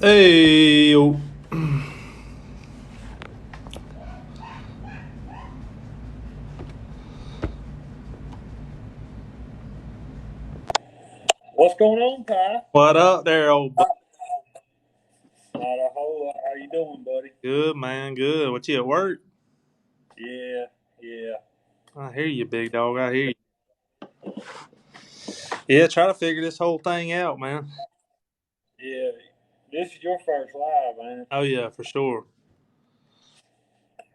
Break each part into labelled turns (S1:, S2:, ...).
S1: Hey, yo.
S2: What's going on, Ty?
S1: What up there, old buddy?
S2: Not a whole lot. How you doing, buddy?
S1: Good, man, good. What you at work?
S2: Yeah, yeah,
S1: I hear you, big dog. I hear you. Yeah, try to figure this whole thing out, man.
S2: yeah. This is your first live, ain't it?
S1: Oh, yeah, for sure.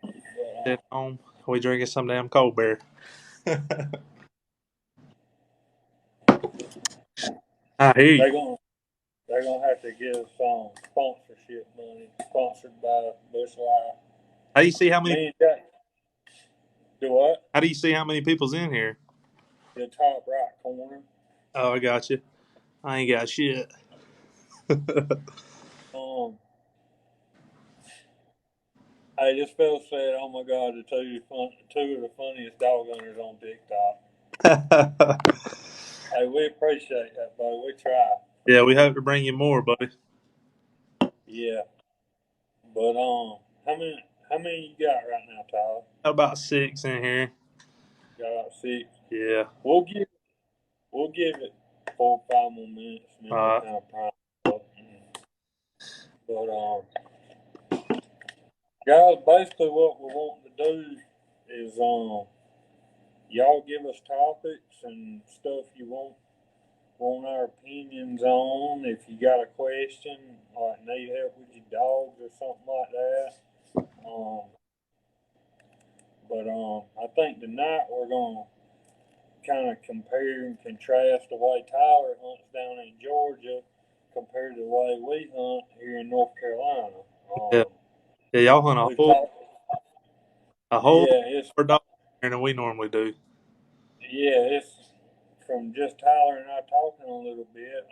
S2: But
S1: At home, we drinking some damn cold beer. I hear you.
S2: they're gonna they're gonna have to give us some sponsorship money, sponsored by Bush Life.
S1: How you see how many?
S2: Me and Jack do what?
S1: How do you see how many people's in here?
S2: The top right corner.
S1: Oh, I got you. I ain't got shit.
S2: Um, hey, this fella said, "Oh my God, two of the funniest dog owners on TikTok." Hey, we appreciate that, buddy. We try.
S1: Yeah, we hope to bring you more, buddy.
S2: Yeah, but how many you got right now, Tyler?
S1: About six in here.
S2: Got about six.
S1: Yeah.
S2: We'll give we'll give it 4 or 5 more minutes, and then we'll
S1: Uh,
S2: kind of prime up. But guys, basically what we're wanting to do is y'all give us topics and stuff you want our opinions on. If you got a question, like need help with your dogs or something like that. Um, but I think tonight we're gonna kind of compare and contrast the way Tyler hunts down in Georgia compared to the way we hunt here in North Carolina.
S1: yeah.
S2: Um,
S1: Yeah, y'all hunt
S2: we've talked,
S1: a whole
S2: yeah, it's
S1: more dog than we normally do.
S2: it's from just Tyler and I talking a little bit.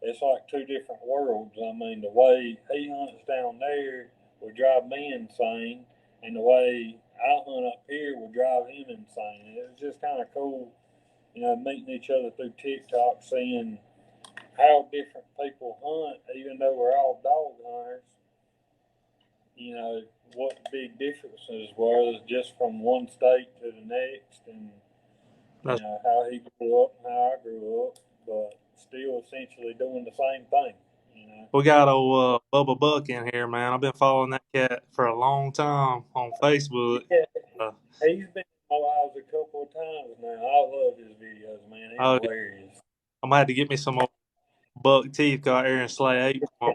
S2: It's like two different worlds. I mean, the way he hunts down there would drive me insane, and the way I hunt up here would drive him insane. It was just kind of cool, meeting each other through TikTok, seeing how different people hunt, even though we're all dog hunters. You know what the big differences was just from one state to the next, and
S1: That's
S2: how he grew up and how I grew up, but still essentially doing the same thing. You know.
S1: We got old Bubba Buck in here, man. I've been following that cat for a long time on Facebook.
S2: Yeah,
S1: Uh,
S2: he's been in my lives a couple of times now. I love his videos, man. He's
S1: oh, yeah.
S2: hilarious.
S1: I'm gonna have to get me some old buck teeth. Go out here and slay eight tomorrow.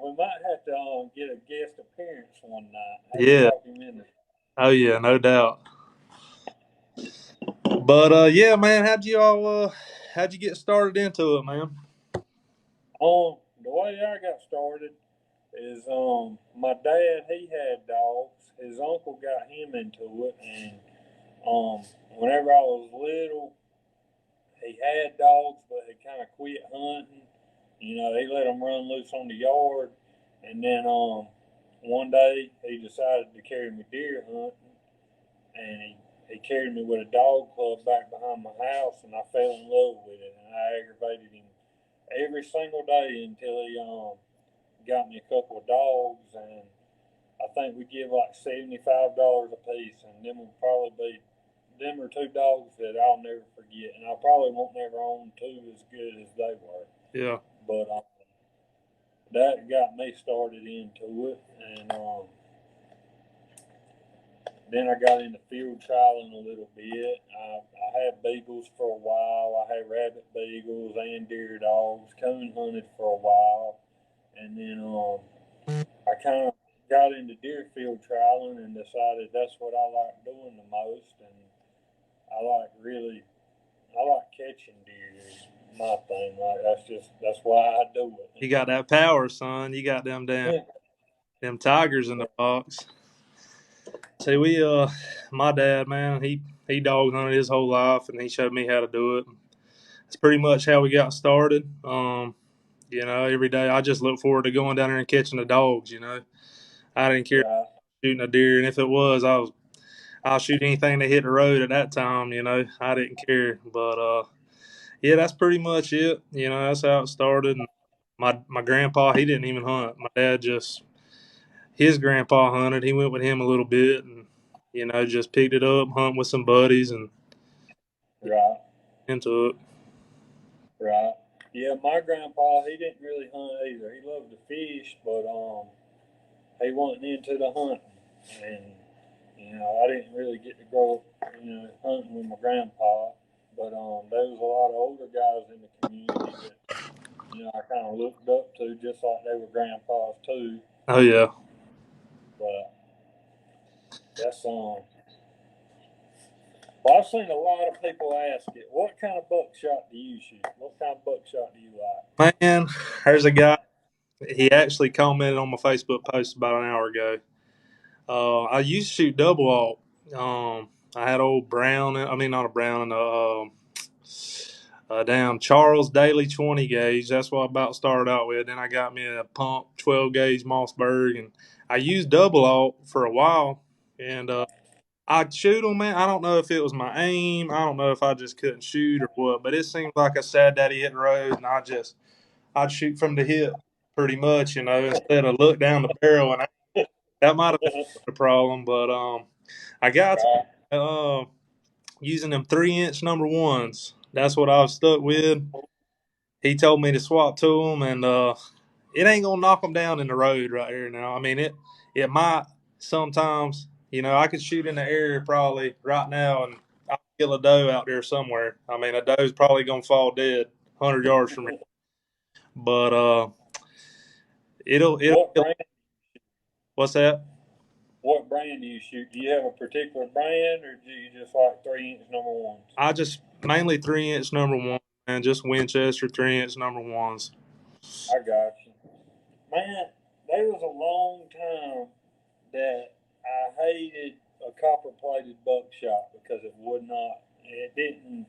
S2: We might have to get a guest appearance one night. Have to
S1: Yeah.
S2: talk him into.
S1: Oh yeah, no doubt. But yeah, man. How'd you get started into it, man?
S2: The way I got started is my dad he had dogs. His uncle got him into it, and whenever I was little, he had dogs, but he kind of quit hunting. He let them run loose on the yard, and then one day he decided to carry me deer hunting, and he carried me with a dog club back behind my house, and I fell in love with it, and I aggravated him every single day until he got me a couple of dogs, and I think we give like $75 a piece, and them will probably be them are two dogs that I'll never forget, and I probably won't never own two as good as they were.
S1: Yeah.
S2: But that got me started into it, and then I got into field trialing a little bit. I had beagles for a while. I had rabbit beagles and deer dogs. Coon hunted for a while, and then I kind of got into deer field trialing and decided that's what I like doing the most. And I like really, I like catching deer. Is my thing. Like that's why I do
S1: You got that power, son. You got
S2: it.
S1: them tigers in the box. See, my dad, man, he dog hunted his whole life, and he showed me how to do it. It's pretty much how we got started. Every day I just look forward to going down there and catching the dogs. I didn't care
S2: Right.
S1: shooting a deer, and if it was, I'll shoot anything that hit the road at that time. I didn't care, but yeah, that's pretty much it. That's how it started. And my grandpa, he didn't even hunt. My dad just his grandpa hunted. He went with him a little bit, and just picked it up, hunt with some buddies, and
S2: Right,
S1: into it.
S2: right. Yeah, my grandpa, he didn't really hunt either. He loved to fish, but he wasn't into the hunting. And I didn't really get to grow up, hunting with my grandpa. But there was a lot of older guys in the community that I kind of looked up to, just like they were grandpas too.
S1: Oh yeah,
S2: But that's well, I've seen a lot of people ask it. What kind of buckshot do you shoot? What kind of buckshot do you like?
S1: man. There's a guy. He actually commented on my Facebook post about an hour ago. I used to shoot double alt. I had old Brown. I mean, not a Brown. Damn Charles Daly 20 gauge. That's what I about started out with. Then I got me a pump 12 gauge Mossberg, and I used double alt for a while. And I'd shoot them, man. I don't know if it was my aim. I don't know if I just couldn't shoot or what. But it seemed like a sad daddy hitting road, and I'd shoot from the hip pretty much, instead of look down the barrel. And that might have been the problem, but I got
S2: Right.
S1: using them 3-inch number ones. That's what I was stuck with. He told me to swap to them, and it ain't gonna knock them down in the road right here now. I mean, it might sometimes. I could shoot in the air probably right now, and I'll kill a doe out there somewhere. I mean, a doe's probably gonna fall dead 100 yards from me. But it'll.
S2: What brand?
S1: What's that?
S2: What brand do you shoot? Do you have a particular brand, or do you just like 3-inch number ones?
S1: I just mainly 3-inch number one, and just Winchester 3-inch number ones.
S2: I got you. Man, there was a long time that I hated a copper plated buckshot because it didn't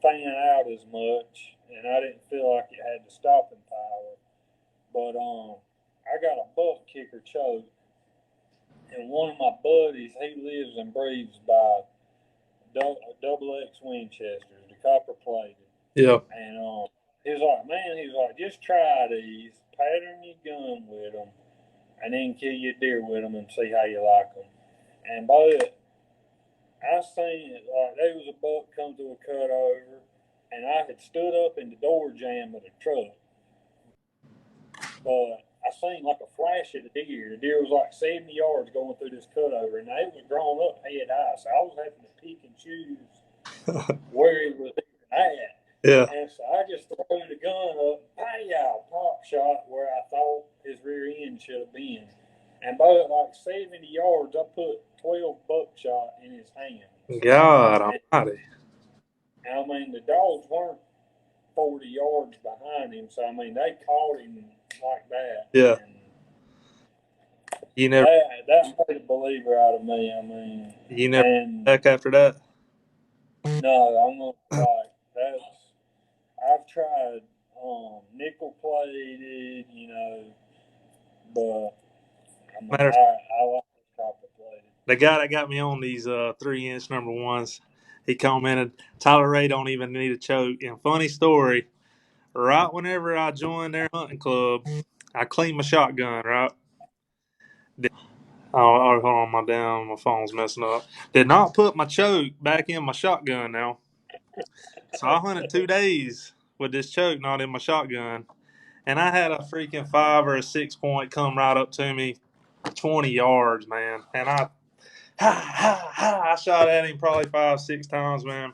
S2: fan out as much, and I didn't feel like it had the stopping power. But I got a buck kicker choke, and one of my buddies, he lives and breathes by double X Winchesters, the copper plated.
S1: Yeah.
S2: And he was like, man, he was like, just try these, pattern your gun with them, and then kill your deer with them and see how you like them. And but I seen it like there was a buck come to a cutover, and I had stood up in the door jamb of the truck, but I seen like a flash of the deer. The deer was like 70 yards going through this cutover, and they was drawn up head high, so I was having to pick and choose where he was at.
S1: Yeah.
S2: And so I just threw the gun up, pow, pop shot where I thought his rear end should have been. And by like 70 yards, I put 12 buckshot in his hands.
S1: God Almighty.
S2: And I mean, the dogs weren't 40 yards behind him, so I mean, they caught him like that.
S1: Yeah.
S2: And
S1: You never.
S2: that made a believer out of me. I mean,
S1: You never
S2: and
S1: back after that.
S2: no, I'm not like that's. I've tried nickel plated, but I mean,
S1: Matter.
S2: I like copper plated.
S1: The guy that got me on these 3-inch number ones, he commented, Tyler Ray don't even need a choke. And funny story, right whenever I joined their hunting club, I cleaned my shotgun, right? Oh, hold on, my phone's messing up. Did not put my choke back in my shotgun now. So I hunted 2 days with this choke not in my shotgun. And I had a freaking 5 or a 6 point come right up to me, 20 yards, man. And I shot at him probably 5, 6 times, man.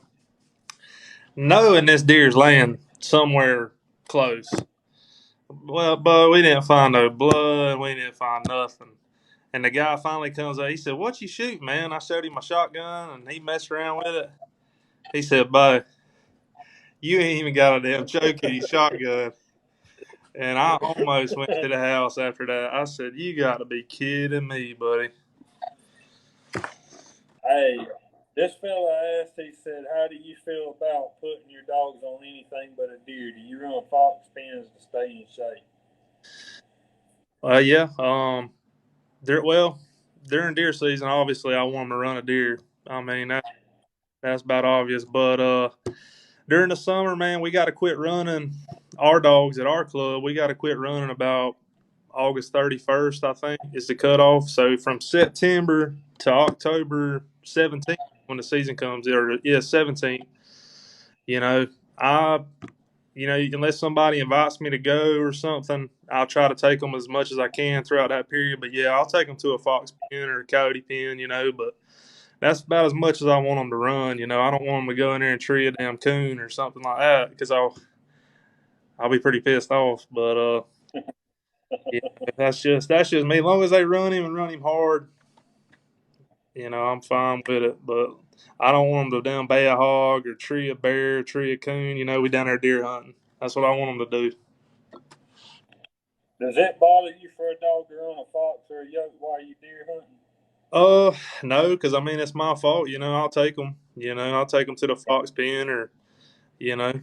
S1: Knowing this deer's laying somewhere close. Well, but we didn't find no blood. We didn't find nothing. And the guy finally comes up. He said, "What you shoot, man?" I showed him my shotgun, and he messed around with it. He said, "Bo, you ain't even got a damn choke in your shotgun." And I almost went to the house after that. I said, "You got to be kidding me, buddy."
S2: Hey, this fella asked, he said, how do you feel about putting your dogs on anything but a deer? Do you run fox pins to stay in shape?
S1: Yeah. During deer season, obviously, I want them to run a deer. I mean, that's about obvious. But during the summer, man, we got to quit running our dogs at our club. We got to quit running about August 31st, I think, is the cutoff. So from September to October 17th, when the season comes, or yeah, 17th, you know, I, unless somebody invites me to go or something, I'll try to take them as much as I can throughout that period. But yeah, I'll take them to a fox pen or a coyote pen, but that's about as much as I want them to run. I don't want them to go in there and tree a damn coon or something like that because I'll be pretty pissed off. But yeah, that's just me. As long as they run him and run him hard, I'm fine with it. But I don't want them to down bay a hog or tree a bear, tree a coon. We down there deer hunting. That's what I want them to do.
S2: Does it bother you for a dog to run a fox or a yoke while you deer hunting?
S1: No, because I mean it's my fault. I'll take them. I'll take them to the fox pen or you know,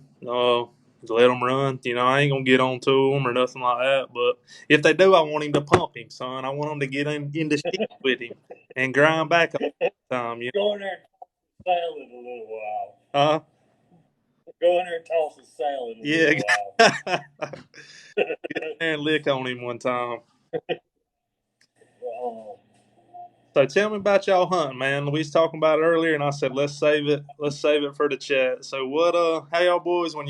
S1: let them run. I ain't gonna get on to them or nothing like that. But if they do, I want him to pump him, son. I want him to get in the shit with him and grind back all the time.
S2: Go in there and toss a salad a little while.
S1: Uh,
S2: Go in there and toss a salad a
S1: yeah.
S2: little while.
S1: Get in there and lick on him one time.
S2: um,
S1: So tell me about y'all hunting, man. We was talking about it earlier, and I said let's save it. Let's save it for the chat. So how y'all boys when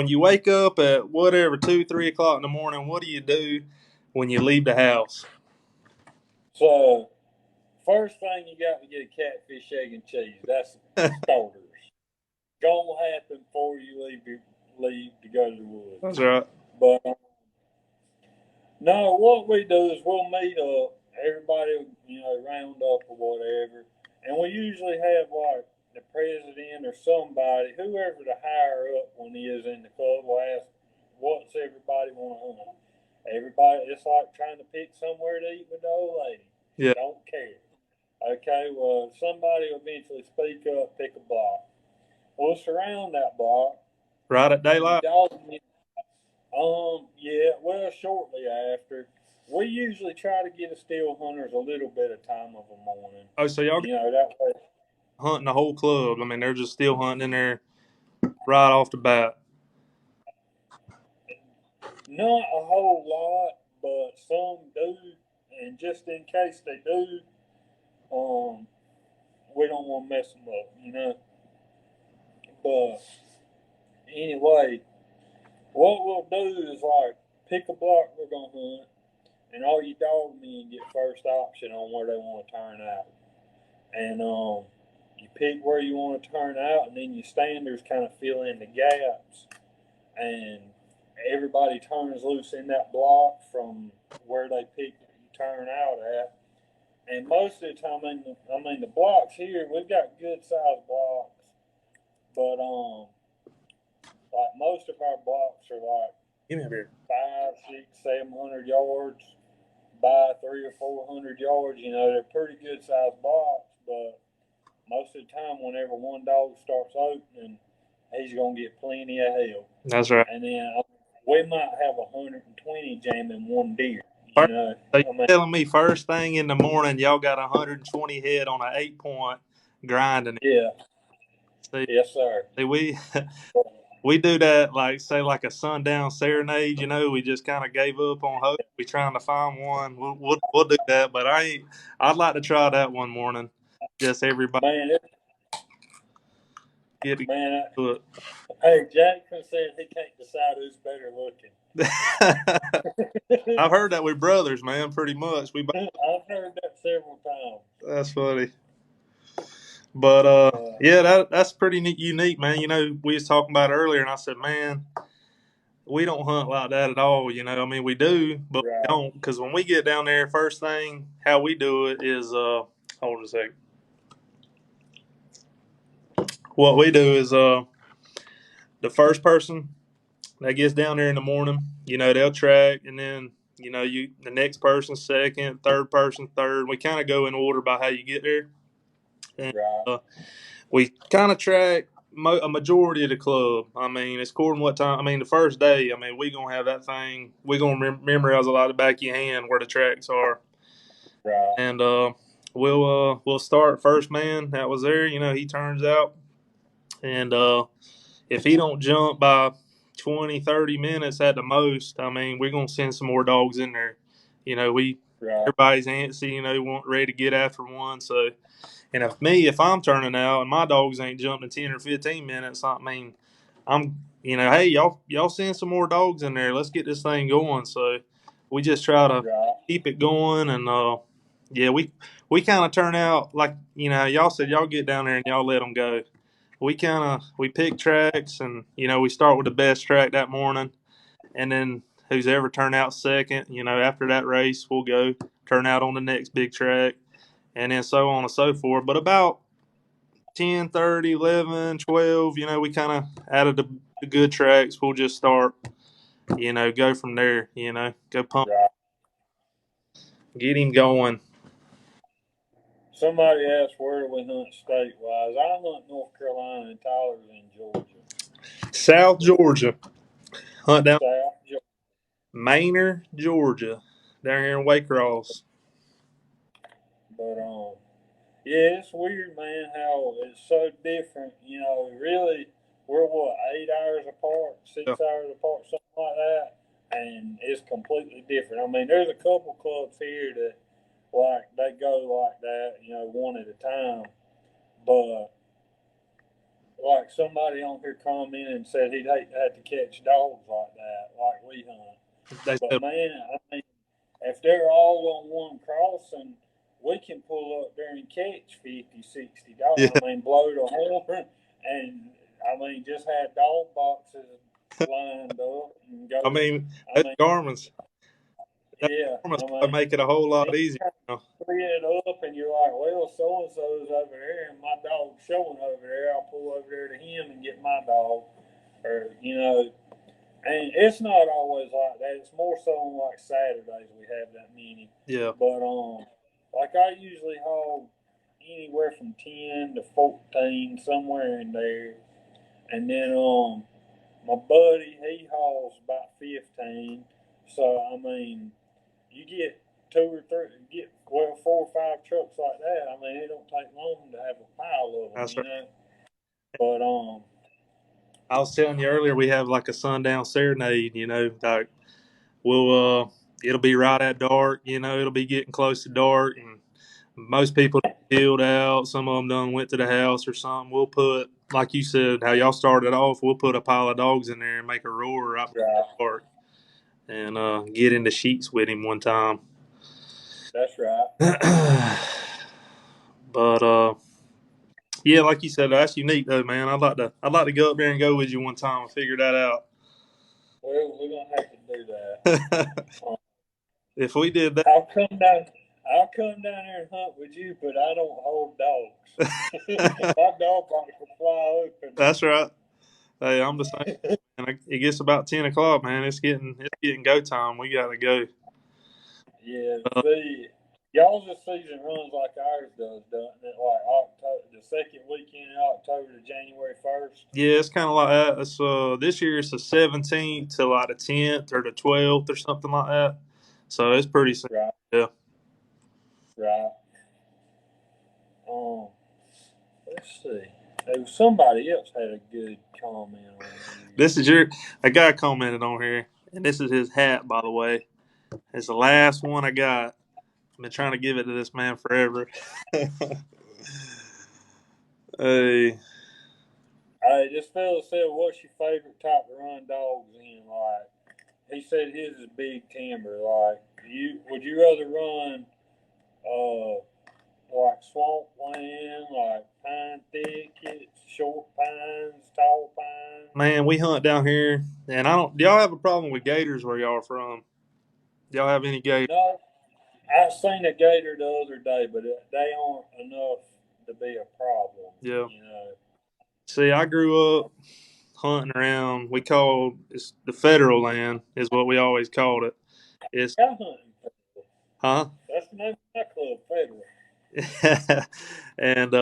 S1: you wake up at whatever 2, 3 o'clock in the morning? What do you do when you leave the house?
S2: so, first thing you got to get a catfish, egg, and cheese. That's starters. Gonna happen before you leave to go to the woods.
S1: That's right.
S2: But no, what we do is we'll meet up. Everybody, round up or whatever, and we usually have like the president or somebody, whoever the higher up one is in the club, will ask, "What's everybody want to hunt?" Everybody, it's like trying to pick somewhere to eat with the old lady.
S1: Yeah.
S2: Don't care. Okay, well, somebody will eventually speak up, pick a block. We'll surround that block.
S1: Right at daylight.
S2: Yeah, well, shortly after. We usually try to give the still hunters a little bit of time of a morning.
S1: Oh, so y'all
S2: That way.
S1: hunting the whole club? I mean, they're just still hunting in there right off the bat.
S2: Not a whole lot, but some do. And just in case they do, we don't want to mess them up, But anyway, what we'll do is like pick a block we're gonna hunt, and all you dog men get first option on where they want to turn out. And you pick where you want to turn out, and then your standers kind of fill in the gaps, and everybody turns loose in that block from where they pick you turn out at. And most of the time, the blocks here, we've got good sized blocks, but like most of our blocks are like
S1: Give me a beer.
S2: 500, 600, 700 yards by 300 or 400 yards. They're pretty good sized blocks, but most of the time, whenever one dog starts opening, he's gonna get plenty of help.
S1: That's right.
S2: And then we might have 120 jamming one deer.
S1: So you're telling me first thing in the morning, y'all got 120 head on an 8-point grinding?
S2: Yeah.
S1: See,
S2: yes, sir.
S1: See, we do that like a sundown serenade. We just kind of gave up on hope. We trying to find one. We'll do that, but I'd like to try that one morning. Just everybody get to it.
S2: Hey, Jackson said he can't decide who's better looking.
S1: I've heard that with brothers, man. Pretty much.
S2: I've heard that several times.
S1: That's funny. But yeah, that's pretty unique, man. We was talking about it earlier, and I said, man, we don't hunt like that at all. I mean, we do, but
S2: right.
S1: we don't. Because when we get down there, first thing how we do it is, hold on a second. What we do is, the first person that gets down there in the morning, they'll track, and then the next person second, third person third. We kind of go in order by how you get there, and
S2: right.
S1: We kind of track a majority of the club. I mean, it's according to what time. I mean, the first day, I mean, we gonna have that thing. We gonna memorize a lot of the back of your hand where the tracks are.
S2: Right.
S1: And we'll start first man that was there. He turns out, and if he don't jump by 20, 30 minutes at the most, I mean, we're gonna send some more dogs in there. Everybody's antsy, want ready to get after one. So, and if I'm turning out and my dogs ain't jumping 10 or 15 minutes, I mean, hey, y'all send some more dogs in there. Let's get this thing going. So, we just try to keep it going, and yeah, we kind of turn out like y'all said y'all get down there and y'all let them go. We pick tracks, and we start with the best track that morning, and then who's ever turned out second, after that race, we'll go turn out on the next big track, and then so on and so forth. But about 10, 30, 11, 12, we kind of out of the good tracks, we'll just start, go from there, go pump, get him going.
S2: Somebody asked where do we hunt state-wise. I hunt North Carolina and Tyler's in Georgia.
S1: South Georgia. Hunt down
S2: South Georgia.
S1: Manor, Georgia, down here in Waycross.
S2: But yeah, it's weird, man, how it's so different. Really, we're what, 8 hours apart, six
S1: Yeah.
S2: hours apart, something like that, and it's completely different. I mean, there's a couple clubs here that they go like that, one at a time. But like somebody on here commented and said he'd hate to have to catch dogs like that, like we hunt.
S1: They
S2: But
S1: said,
S2: man, I mean, if they're all on one crossing, we can pull up there and catch 50, 60 dogs.
S1: yeah.
S2: I mean, blow the horn and I mean, just have dog boxes lined up and go.
S1: I mean,
S2: I
S1: those
S2: mean,
S1: Garmin's,
S2: yeah,
S1: Garmin's
S2: I
S1: probably
S2: mean,
S1: make it a whole lot
S2: you
S1: easier.
S2: free it up and you're like, well, so and so's over there and my dog's showing over there. I'll pull over there to him and get my dog. Or, and it's not always like that. It's more so on like Saturdays we have that many.
S1: Yeah.
S2: But like I usually haul anywhere from 10 to 14, somewhere in there. And then my buddy he hauls about 15. So I mean, you get two or three, get 4 or 5 trucks like that. I mean, it don't take long to have a pile of them,
S1: That's right.
S2: But
S1: I was telling you earlier, we have like a sundown serenade, like it'll be right at dark, it'll be getting close to dark, and most people peeled out. Some of them done went to the house or something. We'll put, like you said, how y'all started off, we'll put a pile of dogs in there and make a roar right before dark, and get in the sheets with him one time.
S2: that's right.
S1: But yeah, like you said, that's unique though, man. I'd like to go up there and go with you one time and figure that out.
S2: Well, we're gonna have to do that.
S1: If we did that,
S2: I'll come down. I'll come down there and hunt with you, but I don't hold dogs. My dog box will fly open.
S1: that's right. Hey, I'm the same. And it gets about 10 o'clock, man. It's getting go time. We gotta go.
S2: Yeah, see, y'all's season runs like ours does, doesn't it? Like October, the second weekend in October to January 1st.
S1: Yeah, it's kind of like that. It's this year it's the 17th to like the 10th or the 12th or something like that. So it's pretty soon.
S2: Right,
S1: Yeah.
S2: right. Let's see. Somebody else had a good comment on
S1: This is a guy commented on here, and this is his hat, by the way. It's the last one I got. I've been trying to give it to this man forever. Hey,
S2: this fella said, "What's your favorite type to run dogs in?" Like he said, his is big timber. Like would you rather run like swampland, like pine thickets, short pines, tall pines?
S1: man, we hunt down here, and I don't. Do y'all have a problem with gators where y'all are from? Do y'all have any gators?
S2: No, I seen a gator the other day, but they aren't enough to be a problem.
S1: Yeah. See, I grew up hunting around. We called it's the federal land is what we always called it. It's
S2: Cow hunting.
S1: huh?
S2: That's the name of my club, federal.
S1: And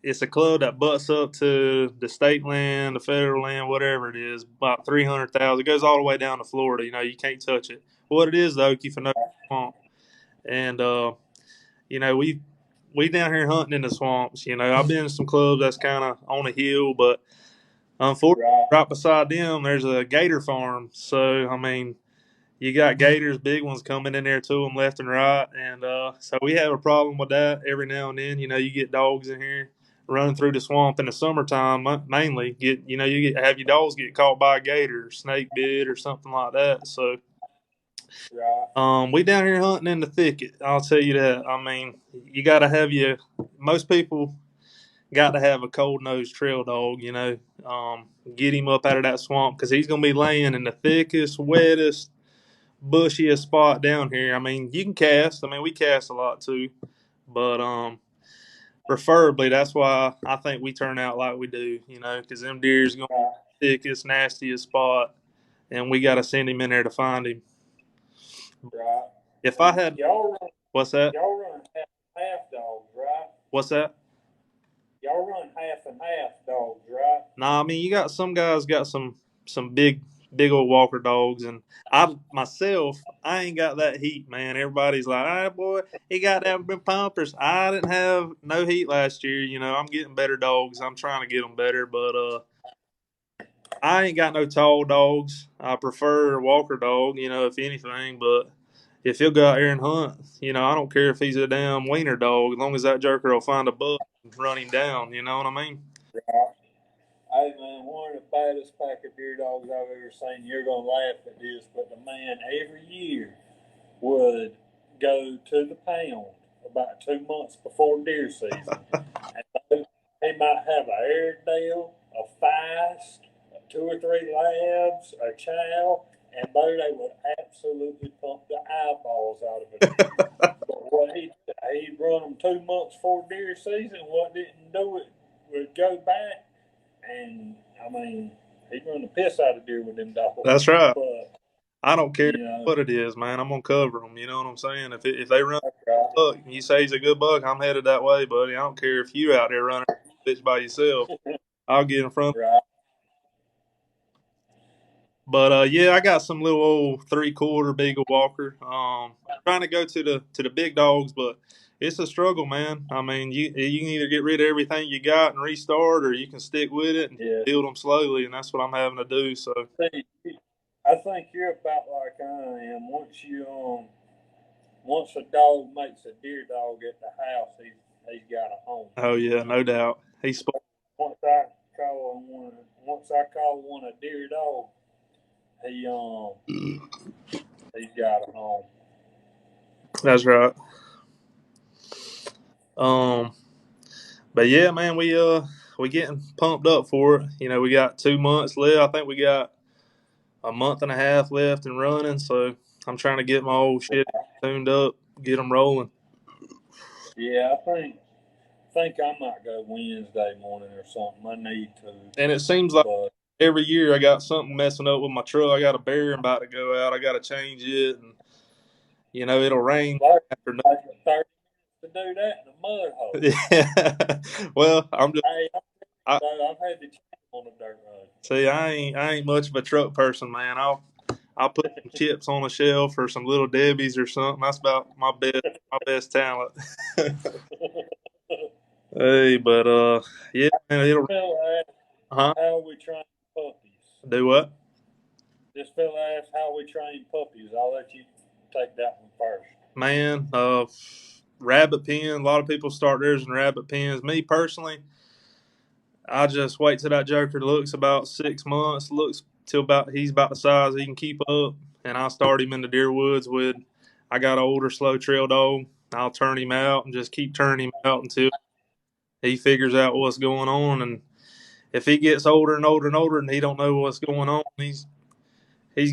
S1: it's a club that butts up to the state land, the federal land, whatever it is, about 300,000. It goes all the way down to Florida. You can't touch it. What it is though, keep a swamp. And we down here hunting in the swamps. I've been in some clubs that's kind of on a hill, but Unfortunately,
S2: Right.
S1: right beside them, there's a gator farm. So, I mean, you got gators, big ones coming in there to them left and right. And so we have a problem with that every now and then. You get dogs in here running through the swamp in the summertime, mainly. Have your dogs get caught by a gator, snake bit, or something like that. So,
S2: Right.
S1: we down here hunting in the thicket. I'll tell you that. I mean, you got to have most people got to have a cold nosed trail dog, get him up out of that swamp because he's going to be laying in the thickest, wettest, bushiest spot down here. I mean, you can cast. I mean, we cast a lot too, but preferably that's why I think we turn out like we do, because them deer's going to
S2: Right.
S1: be the thickest, nastiest spot, and we got to send him in there to find him.
S2: Right.
S1: If I
S2: And
S1: had, what's that?
S2: y'all run half dogs, right?
S1: What's that?
S2: Y'all run half and half dogs, right?
S1: Nah, I mean, you got some guys got some big old walker dogs, and I myself, I ain't got that heat, man. Everybody's like, "Ah, boy, he got that been pumpers." I didn't have no heat last year. I'm getting better dogs. I'm trying to get them better, but I ain't got no tall dogs. I prefer a walker dog, if anything. But if he'll go out here and hunt, I don't care if he's a damn wiener dog, as long as that jerker will find a buck and run him down. You know what I mean?
S2: Right. Hey man, one of the baddest pack of deer dogs I've ever seen. You're gonna laugh at this, but the man every year would go to the pound about 2 months before deer season. And he might have a Airedale, a Feist, 2 or 3 labs, a chow, and they would absolutely pump the eyeballs out of a deer. But what he'd run them 2 months before deer season. What didn't do it would go back, and I mean he'd run the piss out of deer with them dogs.
S1: That's right.
S2: But
S1: I don't care
S2: you know,
S1: what it is, man. I'm gonna cover them. You know what I'm saying? If they run
S2: that's right.
S1: a buck, and you say he's a good buck, I'm headed that way, buddy. I don't care if you out there running bitch by yourself. I'll get in front.
S2: Right.
S1: But yeah, I got some little old 3/4 Beagle Walker. I'm trying to go to the big dogs, but it's a struggle, man. I mean, you can either get rid of everything you got and restart, or you can stick with it and
S2: Yeah.
S1: build them slowly, and that's what I'm having to do. So,
S2: See, I think you're about like I am. Once a dog makes a deer dog at the house, he's got a home.
S1: oh yeah, no doubt. He's
S2: Once I once I call one a deer dog, he he's got a home.
S1: that's right. Um, but yeah, man, we getting pumped up for it. We got 2 months left. I think we got a month and a half left and running. So I'm trying to get my old shit tuned up, get them rolling.
S2: Yeah, I think I might go Wednesday morning or something. I need to,
S1: And it seems like
S2: but
S1: every year I got something messing up with my truck. I got a bearing about to go out. I got to change it, and it'll rain
S2: like
S1: after.
S2: like 30 minutes to do that in a mud hole.
S1: Yeah. Well, I'm just.
S2: Hey,
S1: I
S2: I've had to change on a dirt road.
S1: see. I ain't much of a truck person, man. I'll put some chips on a shelf or some little Debbie's or something. That's about my best talent. Hey, but yeah, man,
S2: This
S1: it'll.
S2: fella asked,
S1: Huh?
S2: how we train puppies.
S1: Do what?
S2: This fella asked how we train puppies. I'll let you take that one first.
S1: Man, rabbit pen. A lot of people start theirs in rabbit pens. Me personally, I just wait till that joker looks about 6 months, looks till about he's about the size he can keep up, and I'll start him in the deer woods with. I got an older slow trail dog. I'll turn him out and just keep turning him out until he figures out what's going on. And if he gets older and older and older and he don't know what's going on, he's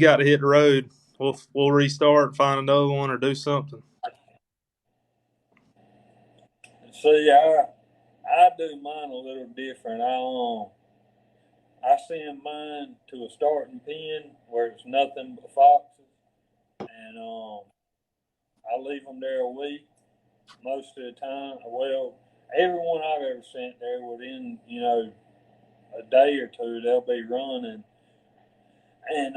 S1: got to hit the road. We'll restart, find another one, or do something.
S2: See, I do mine a little different. I send mine to a starting pen where it's nothing but foxes, and I leave them there a week most of the time. Well, everyone I've ever sent there within a day or two they'll be running, and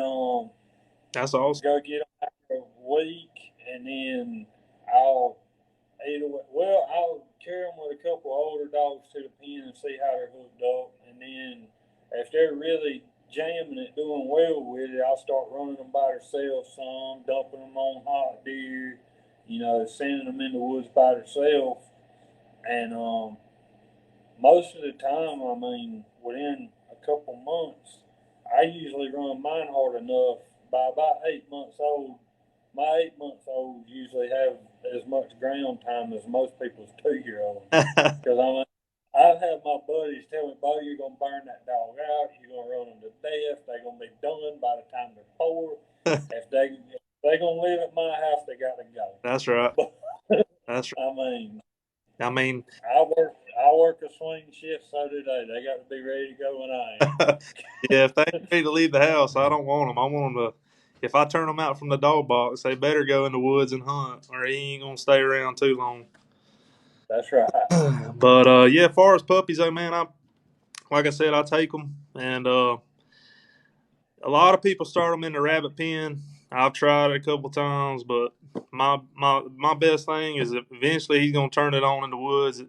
S1: That's awesome.
S2: go get them after a week, and then I'll I'll carry them with a couple of older dogs to the pen and see how they're hooked up, and then if they're they're really jamming it, doing well with it, I'll start running them by themselves some, dumping them on hot deer, sending them in the woods by themselves. And most of the time, I mean, within a couple months, I usually run mine hard enough. By about 8 months old, my 8 months olds usually have as much ground time as most people's 2 year olds. Because I've had my buddies tell me, "Bo, you're gonna burn that dog out. You're gonna run them to death. They're gonna be done by the time they're 4. If they gonna live at my house, they gotta go."
S1: That's right. That's right.
S2: I
S1: I mean,
S2: I work a swing shift, so do they. They got to be ready to go when I am.
S1: yeah, if they ain't ready to leave the house, I don't want them. I want them to. If I turn them out from the dog box, they better go in the woods and hunt, or he ain't gonna stay around too long.
S2: That's right.
S1: But yeah, as far as puppies, though, man, like I said, I take them, and a lot of people start them in the rabbit pen. I've tried it a couple times, but my best thing is that eventually he's gonna turn it on in the woods,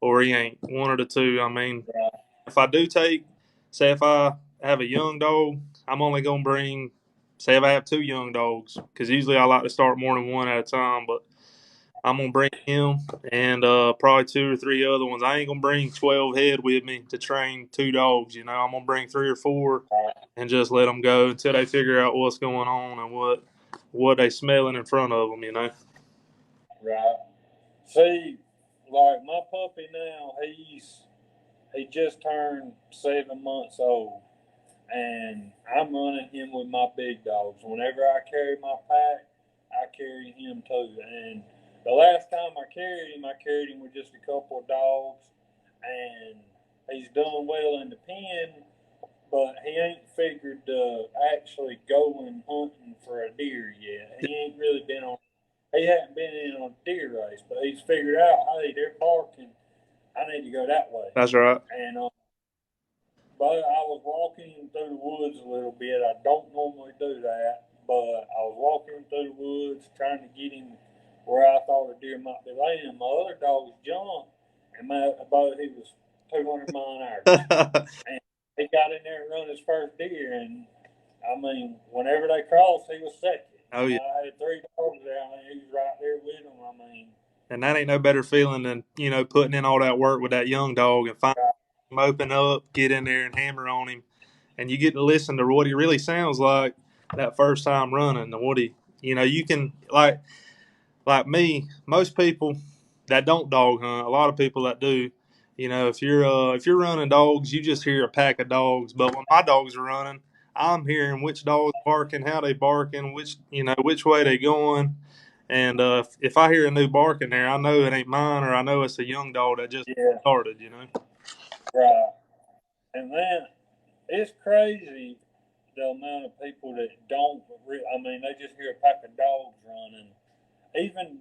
S1: or he ain't. One of the two. I mean,
S2: Right.
S1: if I do say if I have a young dog, I'm only gonna bring. Say if I have two young dogs, because usually I like to start more than one at a time, but I'm gonna bring him and probably two or three other ones. I ain't gonna bring 12 head with me to train two dogs. I'm gonna bring three or four and just let them go until they figure out what's going on and what they smelling in front of them.
S2: Right. See, like my puppy now, he just turned 7 months old, and I'm running him with my big dogs. Whenever I carry my pack, I carry him too. And the last time I carried him with just a couple of dogs, and he's done well in the pen, but he ain't figured to actually going hunting for a deer yet. He ain't really been on. He hadn't been in on a deer race, but he's figured out, hey, they're parking. I need to go that way.
S1: That's right.
S2: And but I was walking through the woods a little bit. I don't normally do that, but I was walking through the woods trying to get him where I thought a deer might be laying. My other dogs jumped, and about he was 200 mile an hour, and he got in there and run his first deer. And I mean, whenever they crossed, he was second.
S1: Oh yeah.
S2: I had three dogs there. I mean, he was right there with them. I mean,
S1: And that ain't no better feeling than putting in all that work with that young dog and finding him open up, get in there and hammer on him, and you get to listen to what he really sounds like that first time running. And what you can like me, most people that don't dog hunt, a lot of people that do, if you're running dogs, you just hear a pack of dogs. But when my dogs are running, I'm hearing which dog's barking, how they barking, which way they going. And if I hear a new bark in there, I know it ain't mine, or I know it's a young dog that just
S2: yeah,
S1: started.
S2: right. And then it's crazy the amount of people that don't. I mean, they just hear a pack of dogs running. Even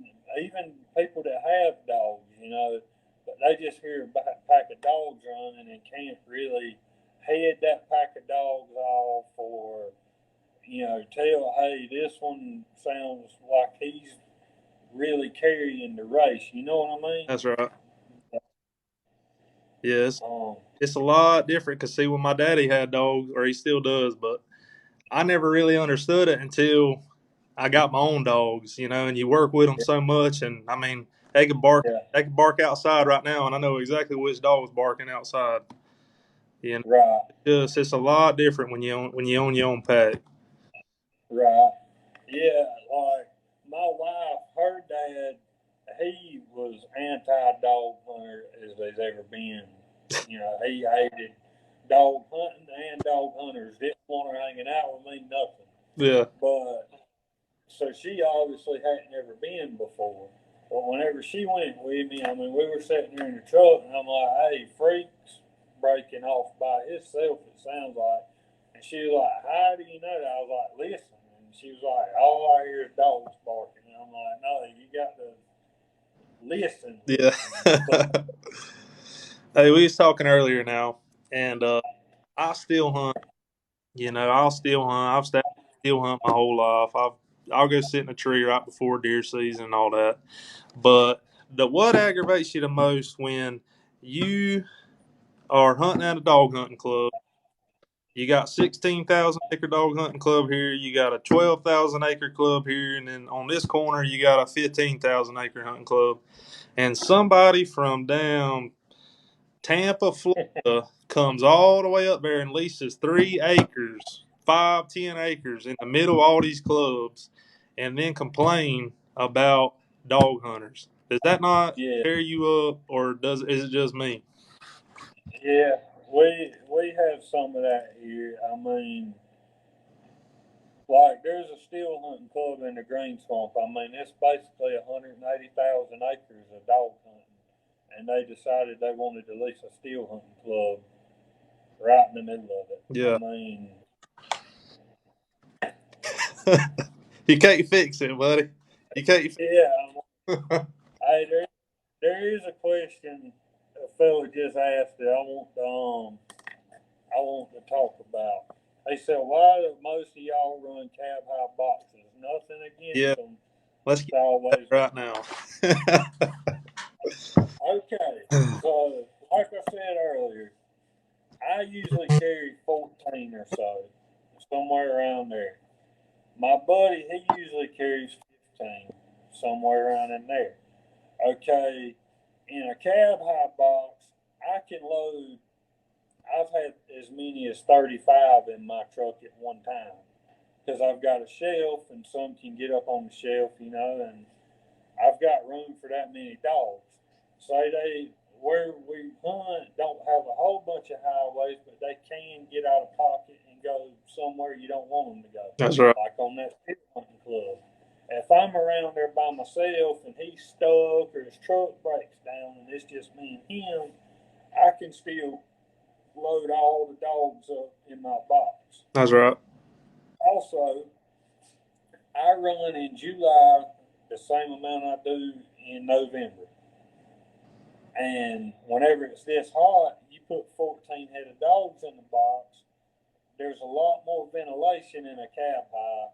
S2: people that have dogs, but they just hear a pack of dogs running and can't really head that pack of dogs off, or tell, hey, this one sounds like he's really carrying the race. You know what I mean?
S1: That's right. Yes,
S2: Um,
S1: it's a lot different. Cause see, when my daddy had dogs, or he still does, but I never really understood it until I got my own dogs. And you work with them so much, and I mean, they could bark.
S2: yeah,
S1: They could bark outside right now, and I know exactly which dog's barking outside.
S2: right,
S1: It's a lot different when you own your own pack.
S2: right. Yeah, like my wife, her dad, he was anti-dog hunter as there's ever been. He hated dog hunting and dog hunters. Didn't want her hanging out with me, nothing.
S1: Yeah.
S2: But so she obviously hadn't ever been before. But whenever she went with me, I mean, we were sitting there in the truck, and I'm like, "Hey, freaks breaking off by himself. It sounds like." And she was like, "How do you know that?" I was like, "Listen." And she was like, "All I hear is dogs barking." And I'm like, "No, you got to listen."
S1: Yeah.
S2: But
S1: Hey, we was talking earlier now, and I still hunt. I'll still hunt. Still hunt my whole life. I'll go sit in a tree right before deer season and all that. But what aggravates you the most when you are hunting at a dog hunting club You got 16,000 acre dog hunting club here. You got a 12,000 acre club here, and then on this corner you got a 15,000 acre hunting club. And somebody from down Tampa, Florida, comes all the way up there and leases 3 acres, 5, 10 acres in the middle of all these clubs, and then complain about dog hunters. Does that not
S2: Yeah,
S1: tear you up, or is it just me?
S2: yeah. We have some of that here. I mean, like there's a steel hunting club in the Green Swamp. I mean, it's basically 180,000 acres of dog hunting, and they decided they wanted to lease a steel hunting club right in the middle of it. I
S1: Yeah,
S2: mean,
S1: you can't fix it, buddy. You can't.
S2: yeah. Hey, there is a question a fella just asked that I want to talk about. They said, "Why do most of y'all run cab high boxes? Nothing
S1: Yeah,
S2: against them.
S1: let's
S2: It's
S1: get that
S2: always
S1: right now.
S2: okay." So, like I said earlier, I usually carry 14 or so, somewhere around there. My buddy, he usually carries 15, somewhere around in there. Okay, in a cab high box, I can load. I've had as many as 35 in my truck at one time because I've got a shelf and some can get up on the shelf, and I've got room for that many dogs. Say they where we hunt don't have a whole bunch of highways, but they can get out of pocket and go somewhere you don't want them to go,
S1: That's right.
S2: like on that pit hunting club. If I'm around there by myself and he's stuck or his truck breaks down and it's just me and him, I can still load all the dogs up in my box.
S1: That's right.
S2: Also, I run in July the same amount I do in November. And whenever it's this hot, you put 14 head of dogs in the box, there's a lot more ventilation in a cab high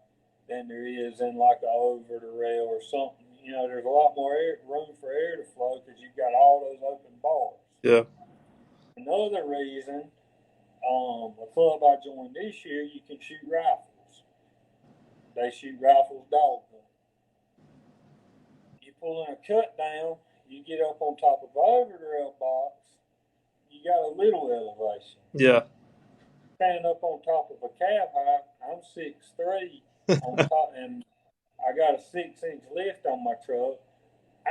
S2: than there is in like a over the rail or something. There's a lot more room for air to flow because you've got all those open bars.
S1: Yeah.
S2: Another reason, the club I joined this year, you can shoot rifles. They shoot rifles dog hunting. You pull in a cut down, you get up on top of the over the rail box, you got a little elevation.
S1: Yeah.
S2: Standing up on top of a cab high, I'm 6'3" on top, and I got a 6-inch lift on my truck.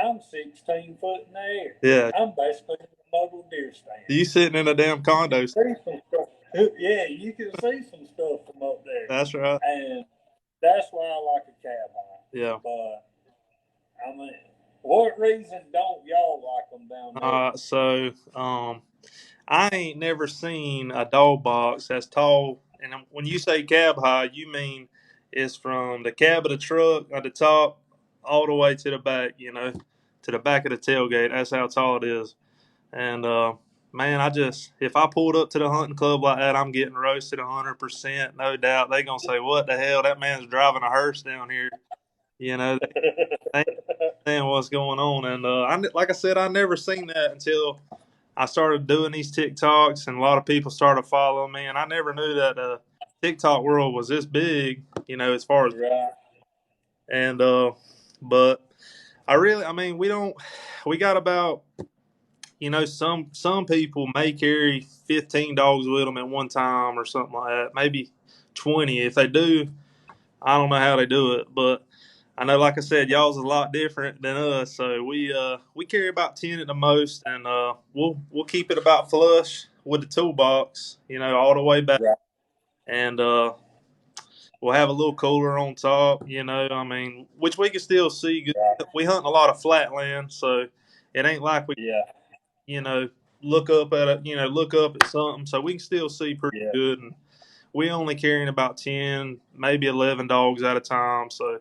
S2: I'm 16 foot in the air.
S1: Yeah.
S2: I'm basically in a mobile deer stand.
S1: You sitting in a damn
S2: You
S1: condo.
S2: can see some stuff. Yeah, you can see some stuff from up there,
S1: That's right.
S2: and that's why I like a cab high.
S1: Yeah.
S2: But I mean, what reason don't y'all like them down there?
S1: So I ain't never seen a dog box that's tall. And when you say cab high, you mean it's from the cab of the truck at the top all the way to the back, to the back of the tailgate. That's how tall it is. And man, if I pulled up to the hunting club like that, I'm getting roasted 100%, no doubt. They gonna say, "What the hell? That man's driving a hearse down here." They ain't understand what's going on. And like I said, I never seen that until I started doing these TikToks, and a lot of people started following me. And I never knew that the TikTok world was this big, as far as.
S2: Right.
S1: And but I mean, we got about, some people may carry 15 dogs with them at one time or something like that, maybe 20. If they do, I don't know how they do it, but I know, like I said, y'all's a lot different than us. So we carry about 10 at the most, and we'll keep it about flush with the toolbox, all the way back,
S2: Right.
S1: and we'll have a little cooler on top. I mean, which we can still see good.
S2: Right.
S1: We hunt a lot of flatland, so it ain't like we,
S2: Yeah.
S1: you know, look up at something, so we can still see pretty
S2: Yeah.
S1: good. And we only carrying about 10, maybe 11 dogs at a time, so.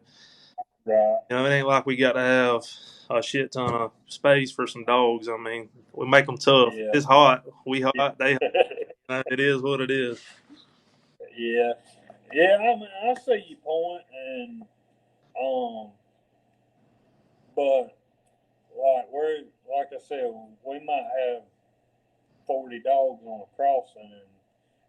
S2: Right.
S1: It ain't like we got to have a shit ton of space for some dogs. I mean, we make them tough.
S2: Yeah.
S1: It's hot. We hot. They hot. It is what it is.
S2: Yeah. Yeah. I mean, I see your point, and um, but like I said, we might have 40 dogs on a crossing, and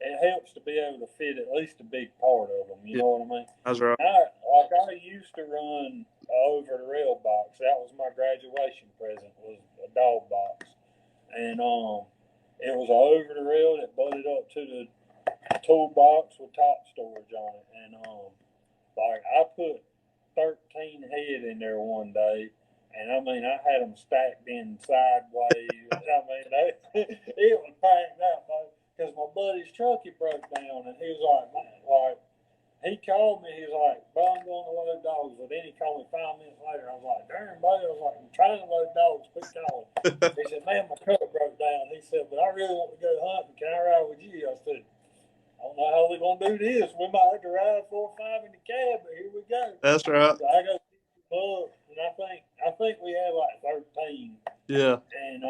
S2: it helps to be able to fit at least a big part of them. You know what I mean?
S1: That's right.
S2: I used to run over the rail box. That was my graduation present, was a dog box, and it was over the rail that butted up to the toolbox with top storage on it, and like I put 13 head in there one day, and I mean I had them stacked in sideways. I mean it was packed out, because my buddy's truck had broke down, and he was like, man, like he called me. He was like, "Bro, I'm going to load dogs." But then he called me 5 minutes later. I was like, "Darn, buddy," I was like, "I'm trying to load dogs. Quit calling." He said, "Man, my truck broke down." He said, "But I really want to go hunting. Can I ride with you?" I said, "I don't know how we're gonna do this. We might have to ride 4 or 5 in the cab, but here we go."
S1: That's right.
S2: So I go pick them up, and I think we had like 13.
S1: Yeah.
S2: And